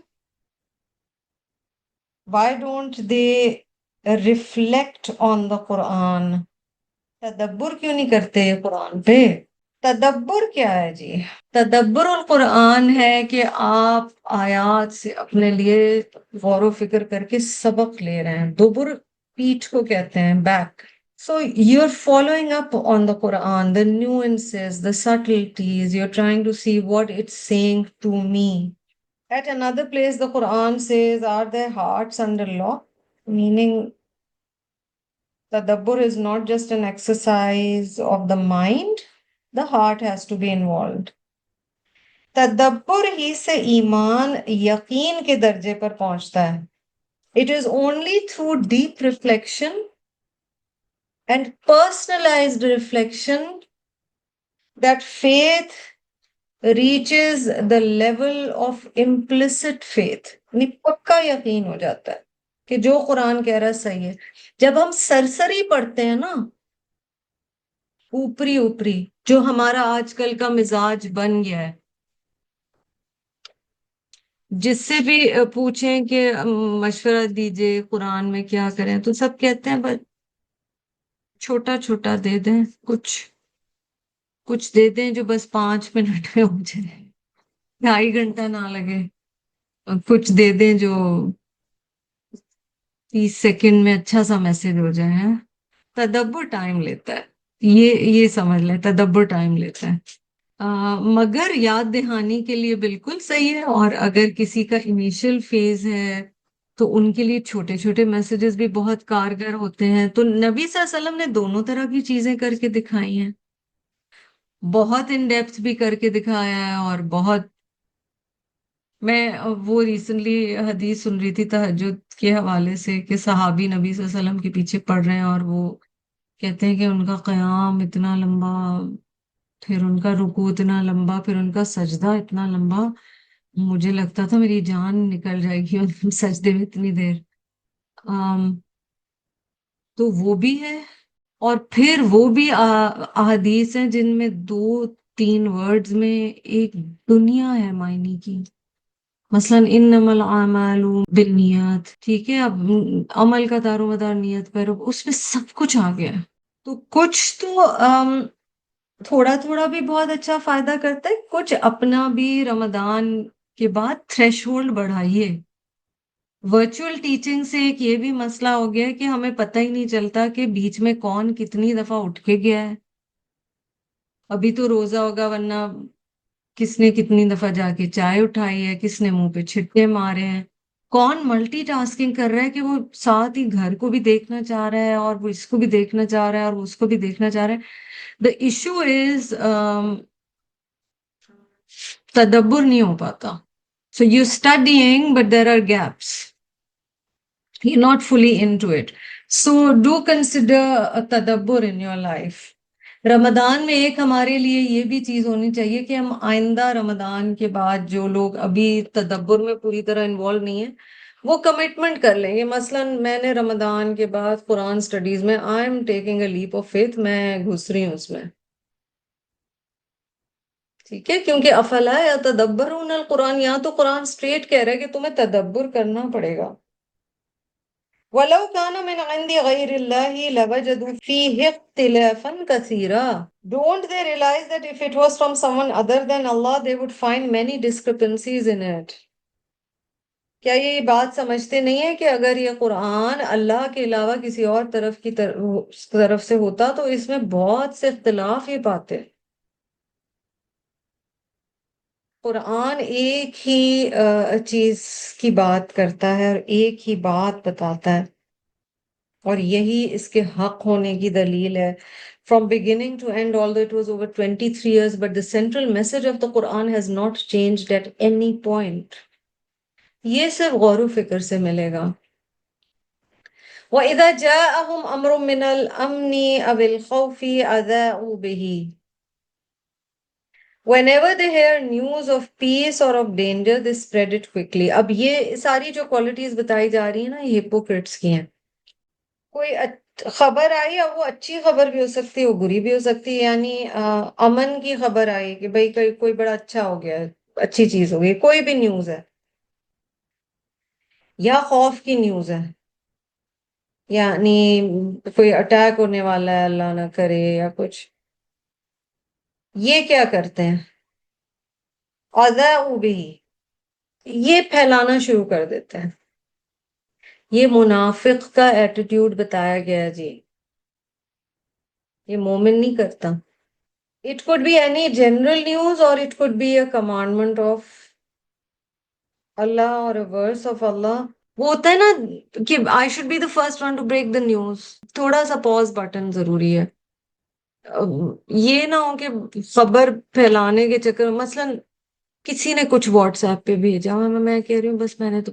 why don't they reflect on the قرآن، تدبر کیوں نہیں کرتے یہ قرآن پہ؟ تدبر کیا ہے جی؟ تدبر القرآن ہے کہ آپ آیات سے اپنے لیے غور و فکر کر کے سبق لے رہے ہیں۔ دبر پیٹھ کو کہتے ہیں، back. So you're following up on the Quran, the nuances, the subtleties. You're trying to see what it's saying to me. At another place, the Quran says, are their hearts under lock? Meaning, tadabbur is not just an exercise of the mind, the heart has to be involved. تدبر ہی سے ایمان یقین کے درجے پر پہنچتا ہے۔ It is only through deep reflection and personalized reflection that faith reaches the level of implicit faith، یعنی پکا یقین ہو جاتا ہے کہ جو قرآن کہہ رہا ہے صحیح ہے۔ جب ہم سرسری پڑھتے ہیں نا، اوپری اوپری، جو ہمارا آج کل کا مزاج بن گیا ہے، جس سے بھی پوچھیں کہ مشورہ دیجئے قرآن میں کیا کریں، تو سب کہتے ہیں بس چھوٹا چھوٹا دے دیں، کچھ دے دیں جو بس 5 منٹ میں ہو جائے، 2.5 گھنٹہ نہ لگے، کچھ دے دیں جو 30 سیکنڈ میں اچھا سا میسج ہو جائے۔ ہیں تدبر ٹائم لیتا ہے، یہ سمجھ لیں، تدبر ٹائم لیتا ہے۔ مگر یاد دہانی کے لیے بالکل صحیح ہے، اور اگر کسی کا انیشل فیز ہے تو ان کے لیے چھوٹے چھوٹے میسیجز بھی بہت کارگر ہوتے ہیں۔ تو نبی صلی اللہ علیہ وسلم نے دونوں طرح کی چیزیں کر کے دکھائی ہیں، بہت ان ڈیپتھ بھی کر کے دکھایا ہے، اور بہت، میں وہ ریسنٹلی حدیث سن رہی تھی تہجد کے حوالے سے کہ صحابی نبی صلی اللہ علیہ وسلم کے پیچھے پڑھ رہے ہیں، اور وہ کہتے ہیں کہ ان کا قیام اتنا لمبا، پھر ان کا رکوع اتنا لمبا، پھر ان کا سجدہ اتنا لمبا، مجھے لگتا تھا میری جان نکل جائے گی ان سجدے میں اتنی دیر۔ تو وہ بھی ہے، اور پھر وہ بھی احادیث ہیں جن میں 2-3 ورڈز میں ایک دنیا ہے معنی کی، مثلا انما الاعمال بالنیات، ٹھیک ہے، اب عمل کا دار و مدار نیت پر، اس میں سب کچھ آ گیا ہے۔ تو کچھ تو تھوڑا تھوڑا بھی بہت اچھا فائدہ کرتا ہے، کچھ اپنا بھی رمضان کے بعد تھریش ہولڈ بڑھائیے۔ ورچوئل ٹیچنگ سے ایک یہ بھی مسئلہ ہو گیا ہے کہ ہمیں پتہ ہی نہیں چلتا کہ بیچ میں کون کتنی دفعہ اٹھ کے گیا ہے۔ ابھی تو روزہ ہوگا، ورنہ کس نے کتنی دفعہ جا کے چائے اٹھائی ہے، کس نے منہ پہ چھٹے مارے ہیں، کون ملٹی ٹاسکنگ کر رہا ہے کہ وہ ساتھ ہی گھر کو بھی دیکھنا چاہ رہا ہے، اور وہ اس کو بھی دیکھنا چاہ رہا ہے، اور وہ اس کو بھی دیکھنا چاہ رہا ہے۔ The issue is تدبر نہیں ہو پاتا۔ So you're studying but there are gaps. You're not fully into it. So do consider a تدبر in your life. رمضان میں ایک ہمارے لیے یہ بھی چیز ہونی چاہیے کہ ہم آئندہ رمضان کے بعد جو لوگ ابھی تدبر میں پوری طرح انوالو نہیں ہیں، وہ کمٹمنٹ کر لیں گے۔ مثلا میں نے رمضان کے بعد قرآن سٹڈیز میں I am taking a leap of faith, میں گھس رہی ہوں اس میں، ٹھیک ہے، کیونکہ افلا یتدبرون القرآن، یہاں تو قرآن اسٹریٹ کہہ رہا ہے کہ تمہیں تدبر کرنا پڑے گا. وَلَوْ كَانَ مِنْ عِنْدِ غَيْرِ اللَّهِ لَوَجَدُوا فِيهِ اخْتِلَافًا كَثِيرًا. Don't they realize that if it was from someone other than Allah, they would find many discrepancies in it? کیا یہ بات سمجھتے نہیں ہیں کہ اگر یہ قرآن اللہ کے علاوہ کسی اور طرف سے ہوتا تو اس میں بہت سے اختلاف ہی پاتے. قرآن ایک ہی چیز کی بات کرتا ہے اور ایک ہی بات بتاتا ہے، اور یہی اس کے حق ہونے کی دلیل ہے. From beginning to end, although it was over 23 years, but the central message of the Quran has not changed at any point. یہ صرف غور و فکر سے ملے گا. وَإِذَا جَاءَهُمْ أَمْرٌ مِّنَ الْأَمْنِ أَوِ الْخَوْفِ أَذَاعُوا بِهِ. Whenever they hear news of peace or of danger, they spread it quickly. اب یہ ساری جو کوالٹیز بتائی جا رہی ہیں نا، یہ ہپوکریٹس کی ہیں. کوئی خبر آئی، اور وہ اچھی خبر بھی ہو سکتی ہے، وہ بری بھی ہو سکتی ہے. یعنی امن کی خبر آئی کہ بھئی کوئی بڑا اچھا ہو گیا ہے، اچھی چیز ہو گئی، کوئی بھی نیوز ہے، یا خوف کی نیوز ہے، یعنی کوئی اٹیک ہونے والا ہے اللہ نہ کرے یا کچھ. یہ کیا کرتے ہیں؟ اذاعوا بہ، یہ پھیلانا شروع کر دیتے ہیں. یہ منافق کا ایٹیٹیوڈ بتایا گیا ہے جی. یہ مومن نہیں کرتا. It could be any general news or it could be a commandment of Allah or a verse of Allah. وہ ہوتا ہے نا کہ I should be the first one to break the news. تھوڑا سا پاز بٹن ضروری ہے. یہ نہ ہو کہ خبر پھیلانے کے چکر مثلا کسی نے کچھ واٹس ایپ پہ بھیجا، میں کہہ رہی ہوں بس میں نے تو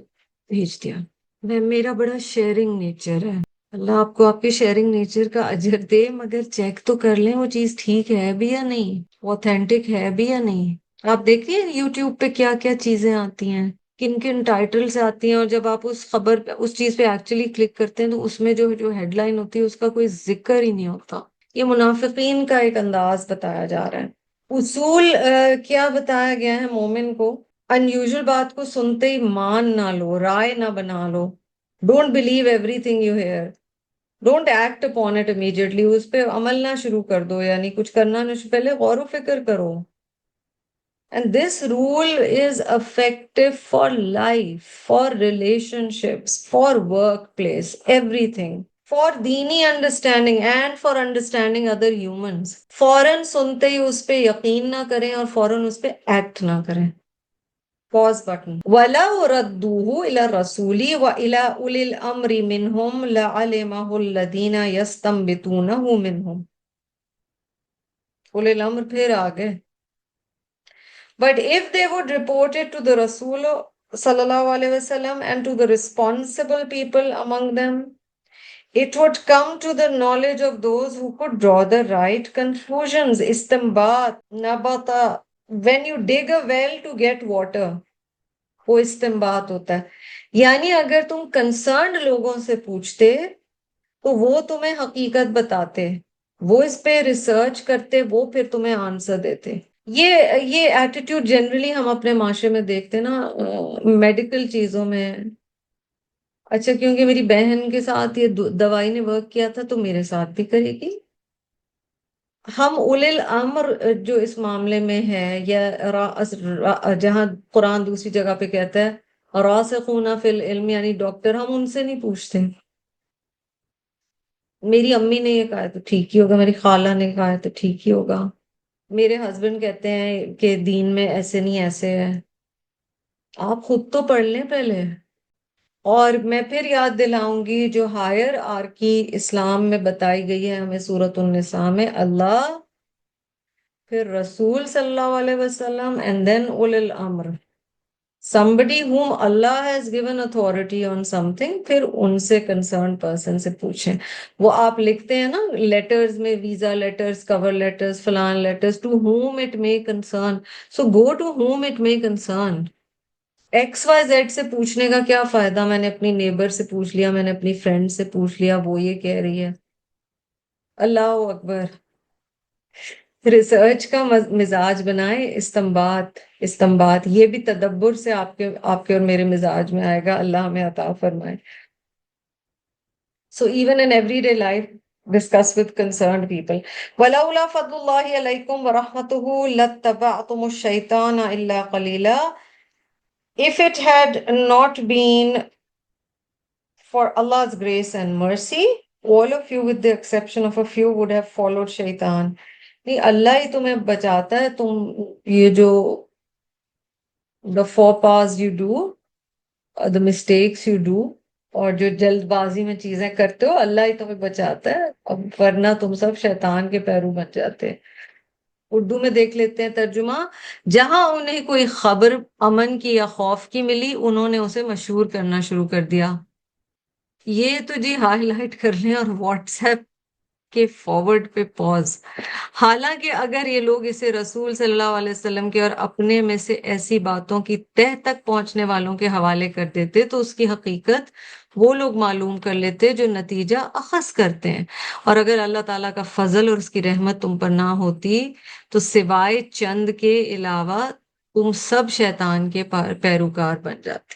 بھیج دیا. میرا بڑا شیئرنگ نیچر ہے. اللہ آپ کو آپ کے شیئرنگ نیچر کا اجر دے، مگر چیک تو کر لیں وہ چیز ٹھیک ہے بھی یا نہیں، اوتھینٹک ہے بھی یا نہیں. آپ دیکھیے یوٹیوب پہ کیا کیا چیزیں آتی ہیں، کن کن ٹائٹل سے آتی ہیں، اور جب آپ اس خبر پہ اس چیز پہ ایکچولی کلک کرتے ہیں تو اس میں جو ہیڈ لائن ہوتی ہے اس کا کوئی ذکر ہی نہیں ہوتا. یہ منافقین کا ایک انداز بتایا جا رہا ہے. اصول کیا بتایا گیا ہے مومن کو؟ انیوژل بات کو سنتے ہی مان نہ لو، رائے نہ بنا لو. Don't believe everything you hear. Don't act upon it immediately. اس پہ عمل نہ شروع کر دو، یعنی کچھ کرنا نہ پہلے غور و فکر کرو. And this rule is effective for life, for relationships, for workplace, everything. For دینی understanding and for understanding other humans. فوراً سنتے ہی اس پہ یقین نہ کریں اور فوراً اس پہ ایکٹ نہ کریں. پاز بٹن. وَلَوْ رَدُّوهُ إِلَى الرَّسُولِ وَإِلَى أُولِي الْأَمْرِ مِنْهُمْ لَعَلِمَهُ الَّذِينَ يَسْتَنبِطُونَهُ مِنْهُمْ. اولي الامر پھر آگئے. But if they would report it to the Rasul sallallahu alaihi wasallam and to the responsible people among them, it would come to the knowledge of those who could draw the right conclusions. Istinbat, nabata. When you dig a well to get water, وہ استنباط ہوتا ہے. یعنی اگر تم کنسرنڈ لوگوں سے پوچھتے تو وہ تمہیں حقیقت بتاتے، وہ اس پہ ریسرچ کرتے، وہ پھر تمہیں آنسر دیتے. یہ ایٹیٹیوڈ جنرلی ہم اپنے معاشرے میں دیکھتے نا میڈیکل چیزوں میں. اچھا کیونکہ میری بہن کے ساتھ یہ دوائی نے ورک کیا تھا تو میرے ساتھ بھی کرے گی. ہم اولی الامر جو اس معاملے میں ہے، یا جہاں قرآن دوسری جگہ پہ کہتا ہے راسخون فی العلم، یعنی ڈاکٹر، ہم ان سے نہیں پوچھتے. میری امی نے یہ کہا ہے تو ٹھیک ہی ہوگا، میری خالہ نے کہا ہے تو ٹھیک ہی ہوگا، میرے ہسبینڈ کہتے ہیں کہ دین میں ایسے نہیں ایسے ہے. آپ خود تو پڑھ لیں پہلے. اور میں پھر یاد دلاؤں گی جو ہائر آرکی اسلام میں بتائی گئی ہے ہمیں سورۃ النساء میں، اللہ، پھر رسول صلی اللہ علیہ وسلم، and then اولي الامر. somebody whom Allah has given authority on something، پھر ان سے concerned person سے پوچھیں. وہ آپ لکھتے ہیں نا لیٹرز میں، ویزا لیٹرز، کور لیٹرز، فلان letters, to whom it may concern. so go to whom it may concern. X Y Z سے پوچھنے کا کیا فائدہ؟ میں نے اپنی نیبر سے پوچھ لیا، میں نے اپنی فرینڈ سے پوچھ لیا، وہ یہ کہہ رہی ہے. اللہ اکبر. ریسرچ کا مزاج بنائیں، استنباط یہ بھی تدبر سے آپ کے اور میرے مزاج میں آئے گا، اللہ ہمیں عطا فرمائے. So even in everyday life, discuss with concerned people. وَلَوْلَا فَضْلُ اللَّهِ عَلَيْكُمْ وَرَحْمَتُهُ لَاتَّبَعْتُمُ الشَّيْطَانَ إِلَّا قَلِيلًا. If it had not been for Allah's grace and mercy, all of you with the exception of a few would have followed shaitan. نہیں اللہ ہی تمہیں بچاتا ہے، تم یہ جو the faux pas you do, the mistakes you do، اور جو جلد بازی میں چیزیں کرتے ہو، اللہ ہی تمہیں بچاتا ہے، اب ورنہ تم سب شیطان کے پیرو بن جاتے. اردو میں دیکھ لیتے ہیں ترجمہ. جہاں انہیں کوئی خبر امن کی یا خوف کی ملی، انہوں نے اسے مشہور کرنا شروع کر دیا. یہ تو جی ہائی لائٹ کر لیں اور واٹس ایپ کے فارورڈ پہ پوز. حالانکہ اگر یہ لوگ اسے رسول صلی اللہ علیہ وسلم کے اور اپنے میں سے ایسی باتوں کی تہ تک پہنچنے والوں کے حوالے کر دیتے تو اس کی حقیقت وہ لوگ معلوم کر لیتے جو نتیجہ اخذ کرتے ہیں. اور اگر اللہ تعالیٰ کا فضل اور اس کی رحمت تم پر نہ ہوتی تو سوائے چند کے علاوہ تم سب شیطان کے پیروکار بن جاتے.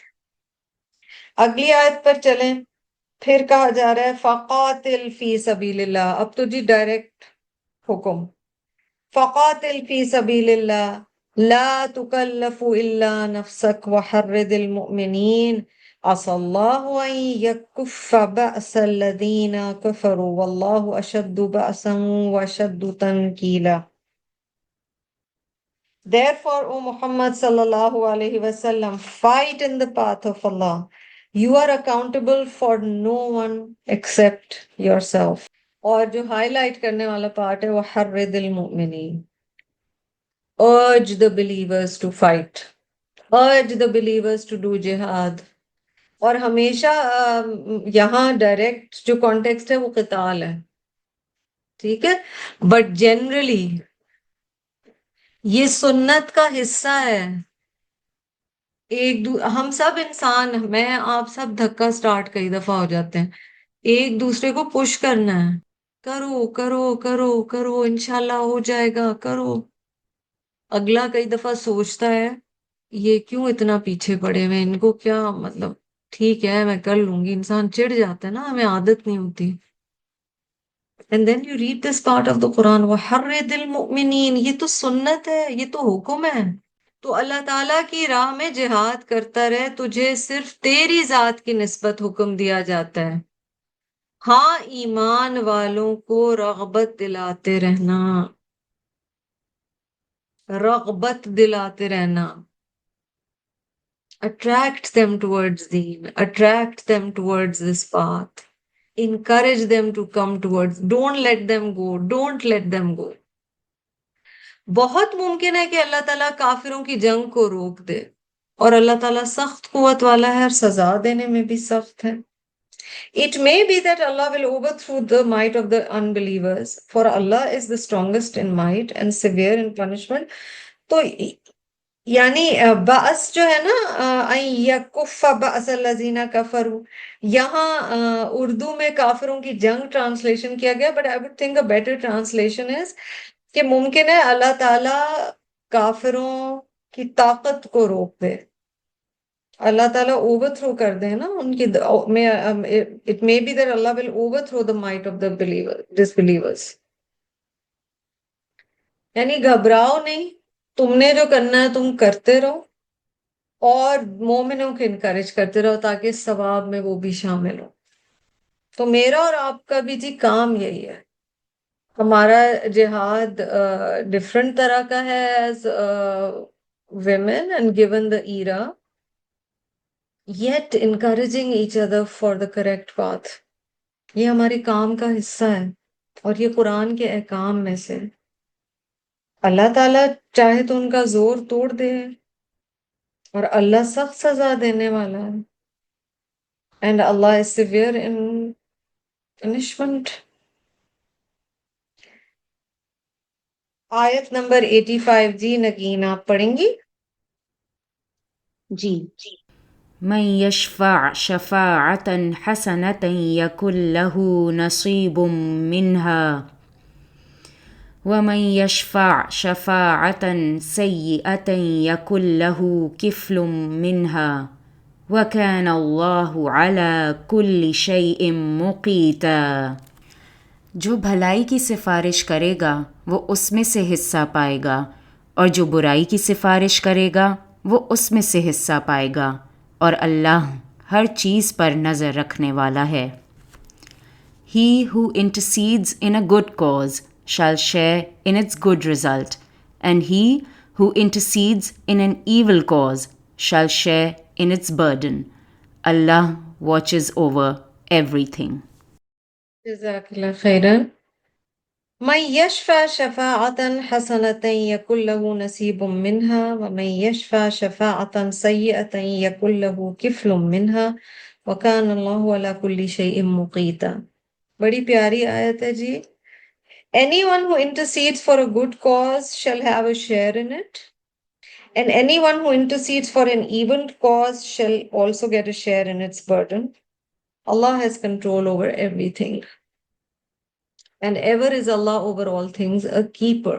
اگلی آیت پر چلیں. پھر کہا جا رہا ہے فقاتل فی سبیل اللہ. اب تو جی ڈائریکٹ حکم. فقاتل فی سبیل اللہ لا تکلف الا نفسک وحرد المؤمنین عسى الله ان يكف بأس الذين كفروا والله اشد بأسا واشد تنکیلا. Therefore, O Muhammad sallallahu alaihi wasallam, fight in the path of Allah. You are accountable for no one except yourself. اور جو ہائی لائٹ کرنے والا پارٹ ہے وہ حرد المؤمنین. Urge the believers to fight. Urge the believers to do jihad. اور ہمیشہ یہاں ڈائریکٹ جو کانٹیکسٹ ہے وہ قتال ہے، ٹھیک ہے، بٹ جنرلی یہ سنت کا حصہ ہے. ہم سب انسان، میں آپ سب دھکا سٹارٹ کئی دفعہ ہو جاتے ہیں. ایک دوسرے کو پش کرنا ہے، کرو کرو کرو کرو انشاءاللہ ہو جائے گا، کرو. اگلا کئی دفعہ سوچتا ہے یہ کیوں اتنا پیچھے پڑے ہوئے، ان کو کیا مطلب، ٹھیک ہے میں کر لوں گی. انسان چڑ جاتا ہے نا، ہمیں عادت نہیں ہوتی. And then you read this part of the Quran وَحَرِّدِ الْمُؤْمِنِينَ. یہ تو سنت ہے، یہ تو حکم ہے. تو اللہ تعالیٰ کی راہ میں جہاد کرتا رہے، تجھے صرف تیری ذات کی نسبت حکم دیا جاتا ہے. ہاں ایمان والوں کو رغبت دلاتے رہنا، رغبت دلاتے رہنا. Attract them towards deen, attract them towards this path. Encourage them to come towards, don't let them go, don't let them go. بہت ممکن ہے کہ اللہ تعالیٰ کافروں کی جنگ کو روک دے، اور اللہ تعالیٰ سخت قوت والا ہے اور سزا دینے میں بھی سخت ہے. It may be that Allah will overthrow the might of the unbelievers, for Allah is the strongest in might and severe in punishment. تو یعنی بأس جو ہے نا یکف بأس الذین کفروا، یہاں اردو میں کافروں کی جنگ ٹرانسلیشن کیا گیا، but I would think a better translation is کہ ممکن ہے اللہ تعالیٰ کافروں کی طاقت کو روک دے، اللہ تعالیٰ اوور تھرو کر دے نا ان کی. It may be that Allah will overthrow the might of the disbelievers. یعنی گھبراؤ نہیں، تم نے جو کرنا ہے تم کرتے رہو، اور مومنوں کو انکریج کرتے رہو تاکہ اس ثواب میں وہ بھی شامل ہو. تو میرا اور آپ کا بھی جی کام یہی ہے. ہمارا جہاد ڈفرنٹ طرح کا ہے as women and given the era, yet encouraging each other for the correct path. یہ ہمارے کام کا حصہ ہے، اور یہ قرآن کے احکام میں سے. اللہ تعالیٰ چاہے تو ان کا زور توڑ دے، اور اللہ سخت سزا دینے والا ہے. And Allah is severe in punishment. آیت نمبر 85 جی نگین آپ پڑھیں گی؟ جی. من یشفع شفاعة حسنة یکن له نصیب منها ومن يشفع شفاعة سيئة يكن له كفل منها وكان الله على كل شيء مقيتا. جو بھلائی کی سفارش کرے گا وہ اس میں سے حصہ پائے گا، اور جو برائی کی سفارش کرے گا وہ اس میں سے حصہ پائے گا، اور اللہ ہر چیز پر نظر رکھنے والا ہے۔ He who intercedes in a good cause shall share in its good result, and he who intercedes in an evil cause shall share in its burden. Allah watches over everything. جزاک اللہ خیرا۔ من یشفع شفاعة حسنة یکن له نصیب منها ومن یشفع شفاعة سیئة یکن له کفل منها وکان اللہ علی کل شیء مقیتا۔ بڑی پیاری آیت ہے جی۔ Anyone who intercedes for a good cause shall have a share in it, and anyone who intercedes for an evil cause shall also get a share in its burden. Allah has control over everything, and ever is Allah over all things a keeper.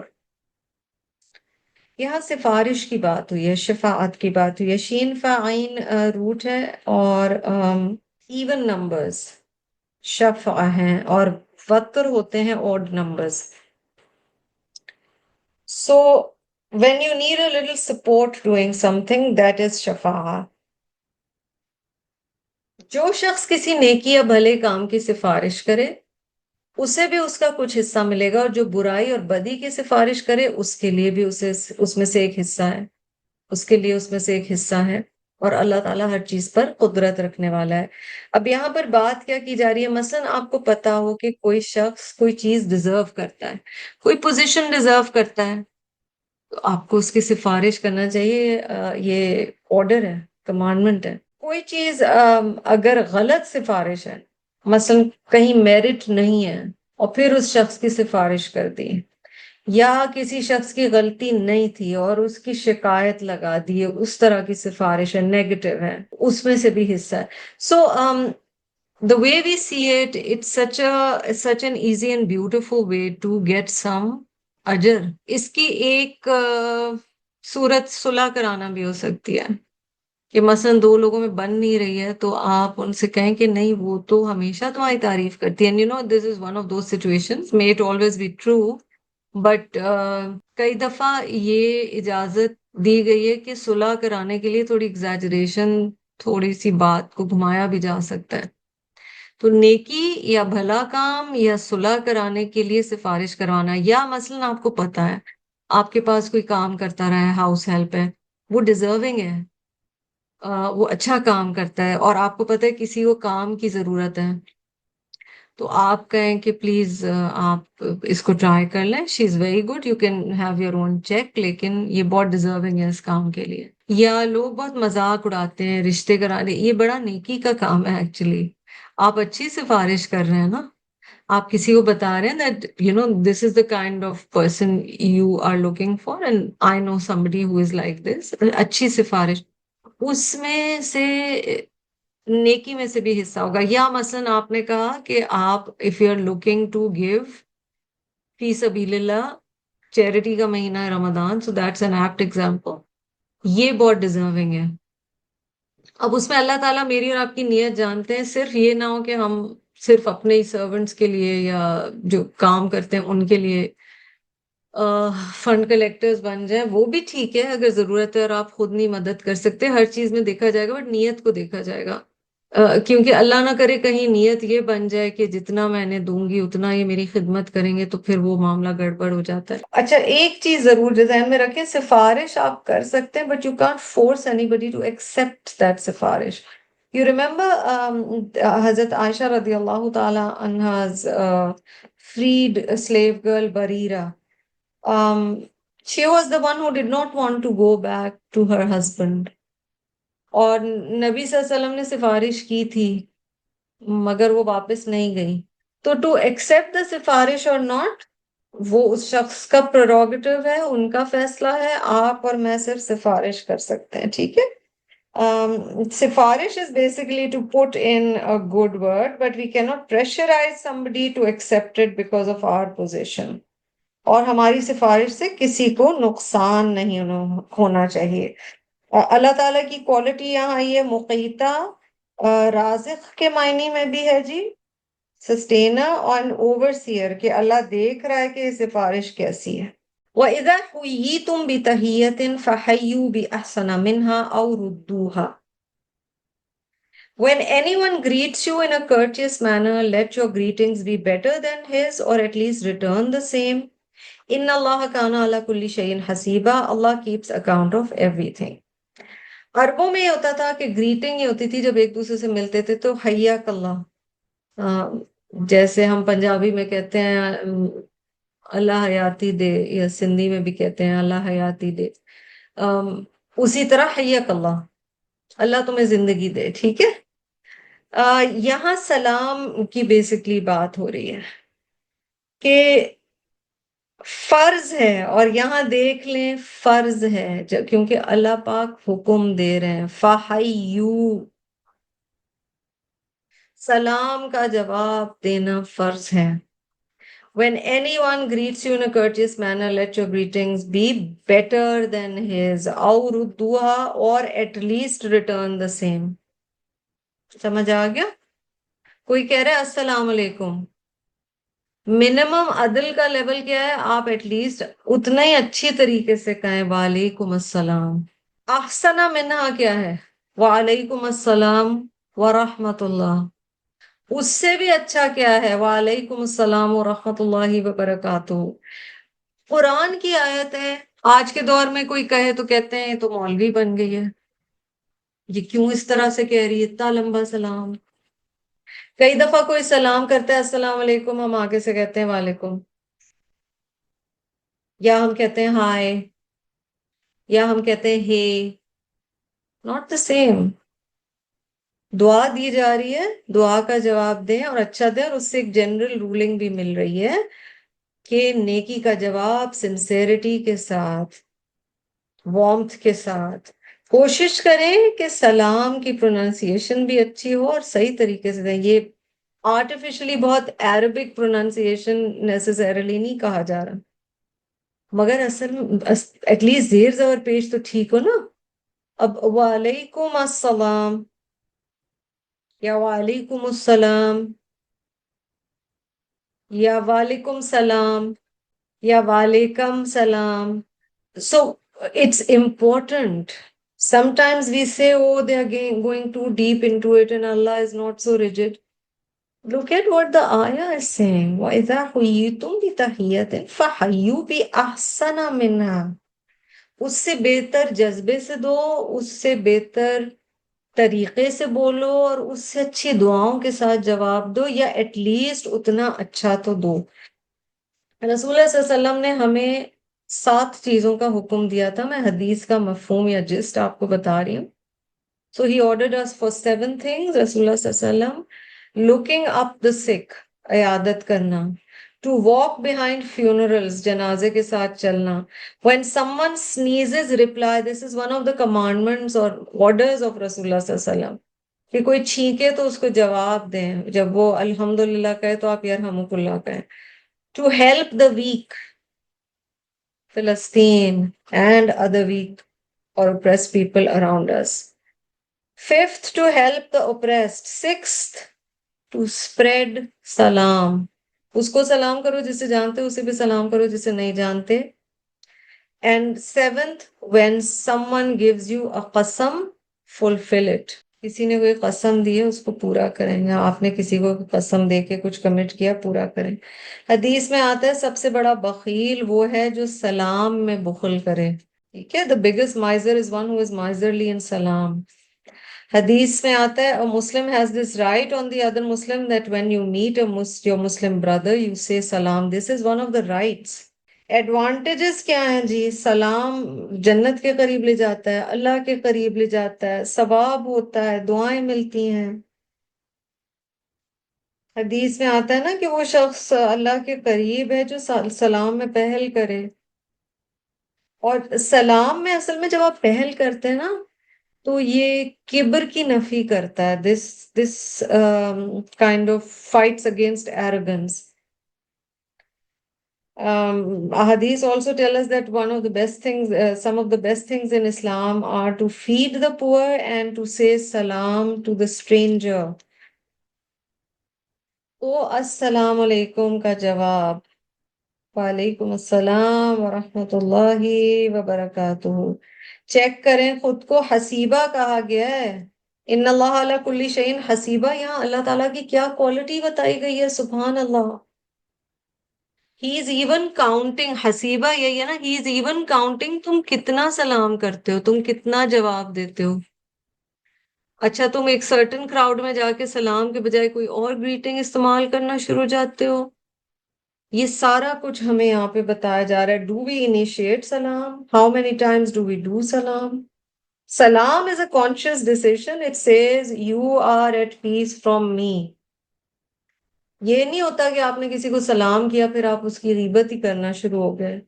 یہاں سفارش کی بات ہوئی ہے، شفاعت کی بات ہوئی ہے۔ شین فا عین روٹ ہے، اور ایون نمبرز شفع ہیں، اور وتر ہوتے ہیں odd numbers. So when you need a little support doing something, that is shafa'a. جو شخص کسی نیکی یا بھلے کام کی سفارش کرے اسے بھی اس کا کچھ حصہ ملے گا، اور جو برائی اور بدی کی سفارش کرے اس کے لیے بھی اس میں سے ایک حصہ ہے، اس کے لیے اس میں سے ایک حصہ ہے، اور اللہ تعالیٰ ہر چیز پر قدرت رکھنے والا ہے۔ اب یہاں پر بات کیا کی جا رہی ہے؟ مثلا آپ کو پتا ہو کہ کوئی شخص کوئی چیز ڈیزرو کرتا ہے، کوئی پوزیشن ڈیزرو کرتا ہے، تو آپ کو اس کی سفارش کرنا چاہیے، یہ آرڈر ہے، کمانڈمنٹ ہے۔ کوئی چیز اگر غلط سفارش ہے، مثلا کہیں میرٹ نہیں ہے اور پھر اس شخص کی سفارش کر دی، یا کسی شخص کی غلطی نہیں تھی اور اس کی شکایت لگا دی ہے، اس طرح کی سفارش ہے، نیگیٹو ہے، اس میں سے بھی حصہ ہے۔ سو the way we see it, it's such an easy and beautiful way to get some اجر۔ اس کی ایک صورت صلح کرانا بھی ہو سکتی ہے، کہ مثلا دو لوگوں میں بن نہیں رہی ہے تو آپ ان سے کہیں کہ نہیں وہ تو ہمیشہ تمہاری تعریف کرتی ہے، and you know this is one of those situations, may it always be true, but کئی دفعہ یہ اجازت دی گئی ہے کہ صلح کرانے کے لیے تھوڑی ایگزیجریشن، تھوڑی سی بات کو گھمایا بھی جا سکتا ہے۔ تو نیکی یا بھلا کام یا صلح کرانے کے لیے سفارش کروانا، یا مثلا آپ کو پتا ہے آپ کے پاس کوئی کام کرتا رہا ہے، ہاؤس ہیلپ ہے، وہ ڈیزرونگ ہے، وہ اچھا کام کرتا ہے، اور آپ کو پتا ہے کسی کو کام کی ضرورت ہے، تو آپ کہیں کہ پلیز آپ اس کو ٹرائی کر لیں، she is very good, you can have your own check, لیکن یہ بہت ڈیزرونگ ہے اس کام کے لیے۔ یا لوگ بہت مذاق اڑاتے ہیں رشتے کرانے، یہ بڑا نیکی کا کام ہے ایکچولی، آپ اچھی سفارش کر رہے ہیں نا، آپ کسی کو بتا رہے ہیں that you know this is the kind of person you are looking for and I know somebody who is like this، اچھی سفارش اس میں سے نیکی میں سے بھی حصہ ہوگا۔ یا مثلا آپ نے کہا کہ آپ if you are looking to give فی سبیل اللہ، چیریٹی کا مہینہ ہے رمضان، so that's an apt example، یہ بہت ڈیزرونگ ہے۔ اب اس میں اللہ تعالیٰ میری اور آپ کی نیت جانتے ہیں، صرف یہ نہ ہو کہ ہم صرف اپنے ہی سرونٹس کے لیے یا جو کام کرتے ہیں ان کے لیے فنڈ کلیکٹرز بن جائیں، وہ بھی ٹھیک ہے اگر ضرورت ہے اور آپ خود نہیں مدد کر سکتے، ہر چیز میں دیکھا جائے گا، بٹ نیت کو دیکھا جائے گا، کیونکہ اللہ نہ کرے کہیں نیت یہ بن جائے کہ جتنا میں نے دوں گی اتنا یہ میری خدمت کریں گے، تو پھر وہ معاملہ گڑبڑ ہو جاتا ہے۔ اچھا ایک چیز ضرور ذہن میں رکھیں، سفارش آپ کر سکتے ہیں but you can't force anybody to accept that سفارش۔ You remember Hazrat Aisha radiallahu ta'ala anha's freed slave girl Barira. She was the one who did not want to go back to her husband. اور نبی صلی اللہ علیہ وسلم نے سفارش کی تھی مگر وہ واپس نہیں گئی، تو ٹو ایکسپٹ دا سفارش اور ناٹ، وہ اس شخص کا پریروگیٹو ہے، ان کا فیصلہ ہے، آپ اور میں صرف سفارش کر سکتے ہیں، ٹھیک ہے۔ سفارش is basically to put in a good word, but we cannot pressurize somebody to accept it because of our position. اور ہماری سفارش سے کسی کو نقصان نہیں ہونا چاہیے۔ اللہ تعالیٰ کی کوالٹی یہاں یہ مقیتہ رازق کے معنی میں بھی ہے جی، سسٹینر اور اوورسیئر، کہ اللہ دیکھ رہا ہے کہ یہ سفارش کیسی ہے۔ وَإِذَا حُيِّيتُم بِتَحِيَّةٍ فَحَيُّوا بِأَحْسَنَ مِنْهَا أَوْ رُدُّوهَا۔ When anyone greets you in a courteous manner, let your greetings be better than his, or at least return the same. Inna Allah kana ala kulli shayin hasiba. Allah keeps account of everything. عربوں میں یہ ہوتا تھا کہ گریٹنگ یہ ہوتی تھی جب ایک دوسرے سے ملتے تھے تو حیاک اللہ، جیسے ہم پنجابی میں کہتے ہیں اللہ حیاتی دے، یا سندھی میں بھی کہتے ہیں اللہ حیاتی دے، اسی طرح حیاک اللہ، اللہ تمہیں زندگی دے، ٹھیک ہے۔ یہاں سلام کی بیسکلی بات ہو رہی ہے کہ فرض ہے، اور یہاں دیکھ لیں فرض ہے کیونکہ اللہ پاک حکم دے رہے ہیں، فَحَيُّوا، سلام کا جواب دینا فرض ہے۔ When anyone greets you in a courteous manner, let your greetings be better than his, أَوْ رُدُّوهَا, or at least return the same۔ سمجھ آ گیا؟ کوئی کہہ رہا ہے السلام علیکم، منیمم عدل کا لیول کیا ہے؟ آپ ایٹ لیسٹ اتنا ہی اچھی طریقے سے کہیں وعلیکم السلام۔ احسن منہا کیا ہے؟ وعلیکم السلام ورحمۃ اللہ۔ اس سے بھی اچھا کیا ہے؟ وعلیکم السلام ورحمۃ اللہ وبرکاتہ۔ قرآن کی آیت ہے، آج کے دور میں کوئی کہے تو کہتے ہیں یہ تو مولوی بن گئی ہے، یہ کیوں اس طرح سے کہہ رہی ہے اتنا لمبا سلام۔ کئی دفعہ کوئی سلام کرتا ہے السلام علیکم، ہم آگے سے کہتے ہیں وعلیکم، یا ہم کہتے ہیں ہائے، یا ہم کہتے ہیں ہے، ناٹ دا سیم۔ دعا دی جا رہی ہے، دعا کا جواب دیں اور اچھا دیں، اور اس سے ایک جنرل رولنگ بھی مل رہی ہے کہ نیکی کا جواب سنسیریٹی کے ساتھ، وارمتھ کے ساتھ کوشش کریں کہ سلام کی پروننسیشن بھی اچھی ہو اور صحیح طریقے سے دیں۔ یہ آرٹیفیشلی بہت عربک پروننسیشن نیسیسریلی نہیں کہا جا رہا، مگر اصل میں ایٹ لیسٹ زیر زبر پیش تو ٹھیک ہو نا۔ اب وعلیکم السلام یا وعلیکم السلام یا وعلیکم سلام یا وعلیکم سلام، so it's important. Sometimes we say, oh, they are going too deep into it and Allah is not so rigid. Look at what the ayah is saying. وَإِذَا حُيِّيتُم بِتَحِيَّةٍ فَحَيُّوا بِأَحْسَنَ مِنْهَا۔ اس سے بہتر جذبے سے دو، اس سے بہتر طریقے سے بولو، اور اس سے اچھی دعاؤں کے ساتھ جواب دو، یا ایٹ لیسٹ اتنا اچھا تو دو۔ رسول اللہ صلی اللہ علیہ وسلم نے ہمیں 7 چیزوں کا حکم دیا تھا، میں حدیث کا مفہوم یا جسٹ آپ کو بتا رہی ہوں۔ So he ordered us for 7 things. رسول اللہ صلی اللہ علیہ وسلم looking up the sick، عیادت کرنا، to walk behind funerals، جنازے کے ساتھ چلنا، when someone sneezes reply، this is one of the commandments or orders of رسول اللہ صلی اللہ علیہ وسلم، کہ کوئی چھینکے تو اس کو جواب دیں، جب وہ الحمدللہ کہے تو آپ یرحمک اللہ کہیں، to help the weak، Palestine and other weak or oppressed people around us. 5th, to help the oppressed. 6th, to spread salam، اس کو سلام کرو جسے جانتے اسے بھی سلام کرو جسے نہیں جانتے۔ And 7th, when someone gives you a qasam, fulfill it۔ کسی نے کوئی قسم دی ہے اس کو پورا کریں، یا آپ نے کسی کو قسم دے کے کچھ کمٹ کیا پورا کریں۔ حدیث میں آتا ہے سب سے بڑا بخیل وہ ہے جو سلام میں بخل کرے، ٹھیک ہے۔ the biggest miser is one who is miserly in salam۔ حدیث میں آتا ہے a Muslim has this right on the other Muslim that when you meet your Muslim brother you say salam۔ this is one of the rights۔ Advantages کیا ہیں جی؟ سلام جنت کے قریب لے جاتا ہے، اللہ کے قریب لے جاتا ہے، ثواب ہوتا ہے، دعائیں ملتی ہیں۔ حدیث میں آتا ہے نا کہ وہ شخص اللہ کے قریب ہے جو سلام میں پہل کرے، اور سلام میں اصل میں جب آپ پہل کرتے ہیں نا تو یہ کبر کی نفی کرتا ہے، this kind of fights against arrogance۔ Hadith also tell us that one of the best things, some of the best things in Islam are to feed the poor and to say salam to the stranger. تو السلام علیکم کا جواب وعلیکم السلام ورحمۃ اللہ وبرکاتہ. چیک کریں خود کو، حسیبہ کہا گیا ہے. ان اللہ علی کل شیء حسیبہ، یہاں اللہ تعالیٰ کی کیا کوالٹی بتائی گئی ہے، سبحان اللہ. ہی از ایون کاؤنٹنگ، حسیبہ یہی ہے نا، ہی از ایون کاؤنٹنگ تم کتنا سلام کرتے ہو، تم کتنا جواب دیتے ہو. اچھا تم ایک سرٹن کراؤڈ میں جا کے سلام کے بجائے کوئی اور گریٹنگ استعمال کرنا شروع جاتے ہو. یہ سارا کچھ ہمیں یہاں پہ بتایا جا رہا ہے. ڈو وی انیشیٹ سلام؟ How many times do we do سلام؟ سلام is a conscious decision. It says you are at peace from me. یہ نہیں ہوتا کہ آپ نے کسی کو سلام کیا پھر آپ اس کی غیبت ہی کرنا شروع ہو گئے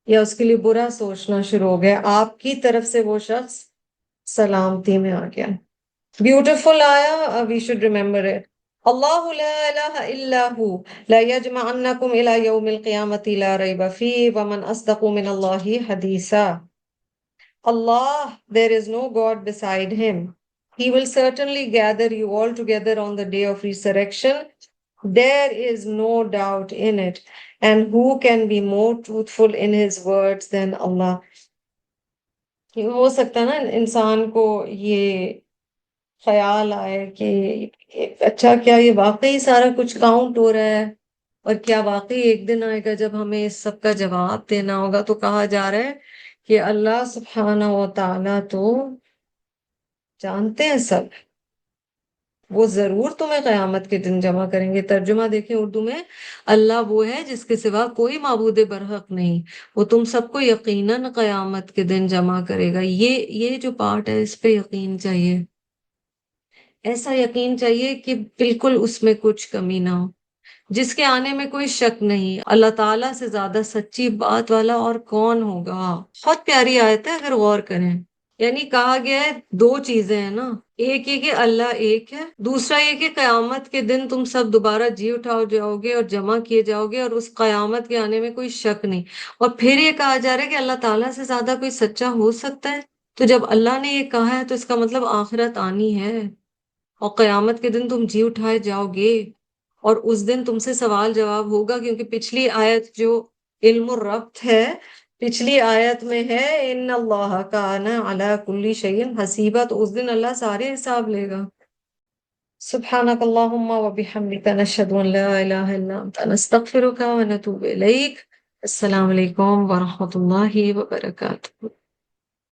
یا اس کے لیے برا سوچنا شروع ہو گئے. آپ کی طرف سے وہ شخص سلامتی میں آ گیا. بیوٹیفل آیا، وی شوڈ ریمبر اٹ. اللہ لا الہ الا ہو لا یجمعنکم الی یوم القیامۃ لا ریب فیہ ومن اصدق من اللہ حدیثا. Allah, there is no God beside him. He will certainly gather you all together on the day of resurrection. There is no doubt in it. And who can be more truthful in his words than Allah? ہو سکتا ہے نا انسان کو یہ خیال آئے کہ اچھا کیا یہ واقعی سارا کچھ کاؤنٹ ہو رہا ہے، اور کیا واقعی ایک دن آئے گا جب ہمیں اس سب کا جواب دینا ہوگا. تو کہا جا رہا ہے کہ اللہ سبحانہ و تعالیٰ تو جانتے ہیں سب، وہ ضرور تمہیں قیامت کے دن جمع کریں گے. ترجمہ دیکھیں اردو میں، اللہ وہ ہے جس کے سوا کوئی معبود برحق نہیں، وہ تم سب کو یقیناً قیامت کے دن جمع کرے گا. یہ جو پارٹ ہے اس پہ یقین چاہیے، ایسا یقین چاہیے کہ بالکل اس میں کچھ کمی نہ ہو، جس کے آنے میں کوئی شک نہیں. اللہ تعالیٰ سے زیادہ سچی بات والا اور کون ہوگا. بہت پیاری آیت ہے اگر غور کریں. یعنی کہا گیا ہے دو چیزیں ہیں نا، ایک یہ کہ اللہ ایک ہے، دوسرا یہ کہ قیامت کے دن تم سب دوبارہ جی اٹھاؤ جاؤ گے اور جمع کیے جاؤ گے، اور اس قیامت کے آنے میں کوئی شک نہیں. اور پھر یہ کہا جا رہا ہے کہ اللہ تعالیٰ سے زیادہ کوئی سچا ہو سکتا ہے. تو جب اللہ نے یہ کہا ہے تو اس کا مطلب آخرت آنی ہے، اور قیامت کے دن تم جی اٹھائے جاؤ گے، اور اس دن تم سے سوال جواب ہوگا. کیونکہ پچھلی آیت جو علم الربط ہے، پچھلی آیت میں ہے ان اللہ کان علی کل شیء حسیبا، تو اس دن اللہ سارے حساب لے گا. سبحانک اللہم و بحمدک نشہد ان لا الہ الا انت نستغفرک و نتوب الیک. السلام علیکم ورحمۃ اللہ وبرکاتہ.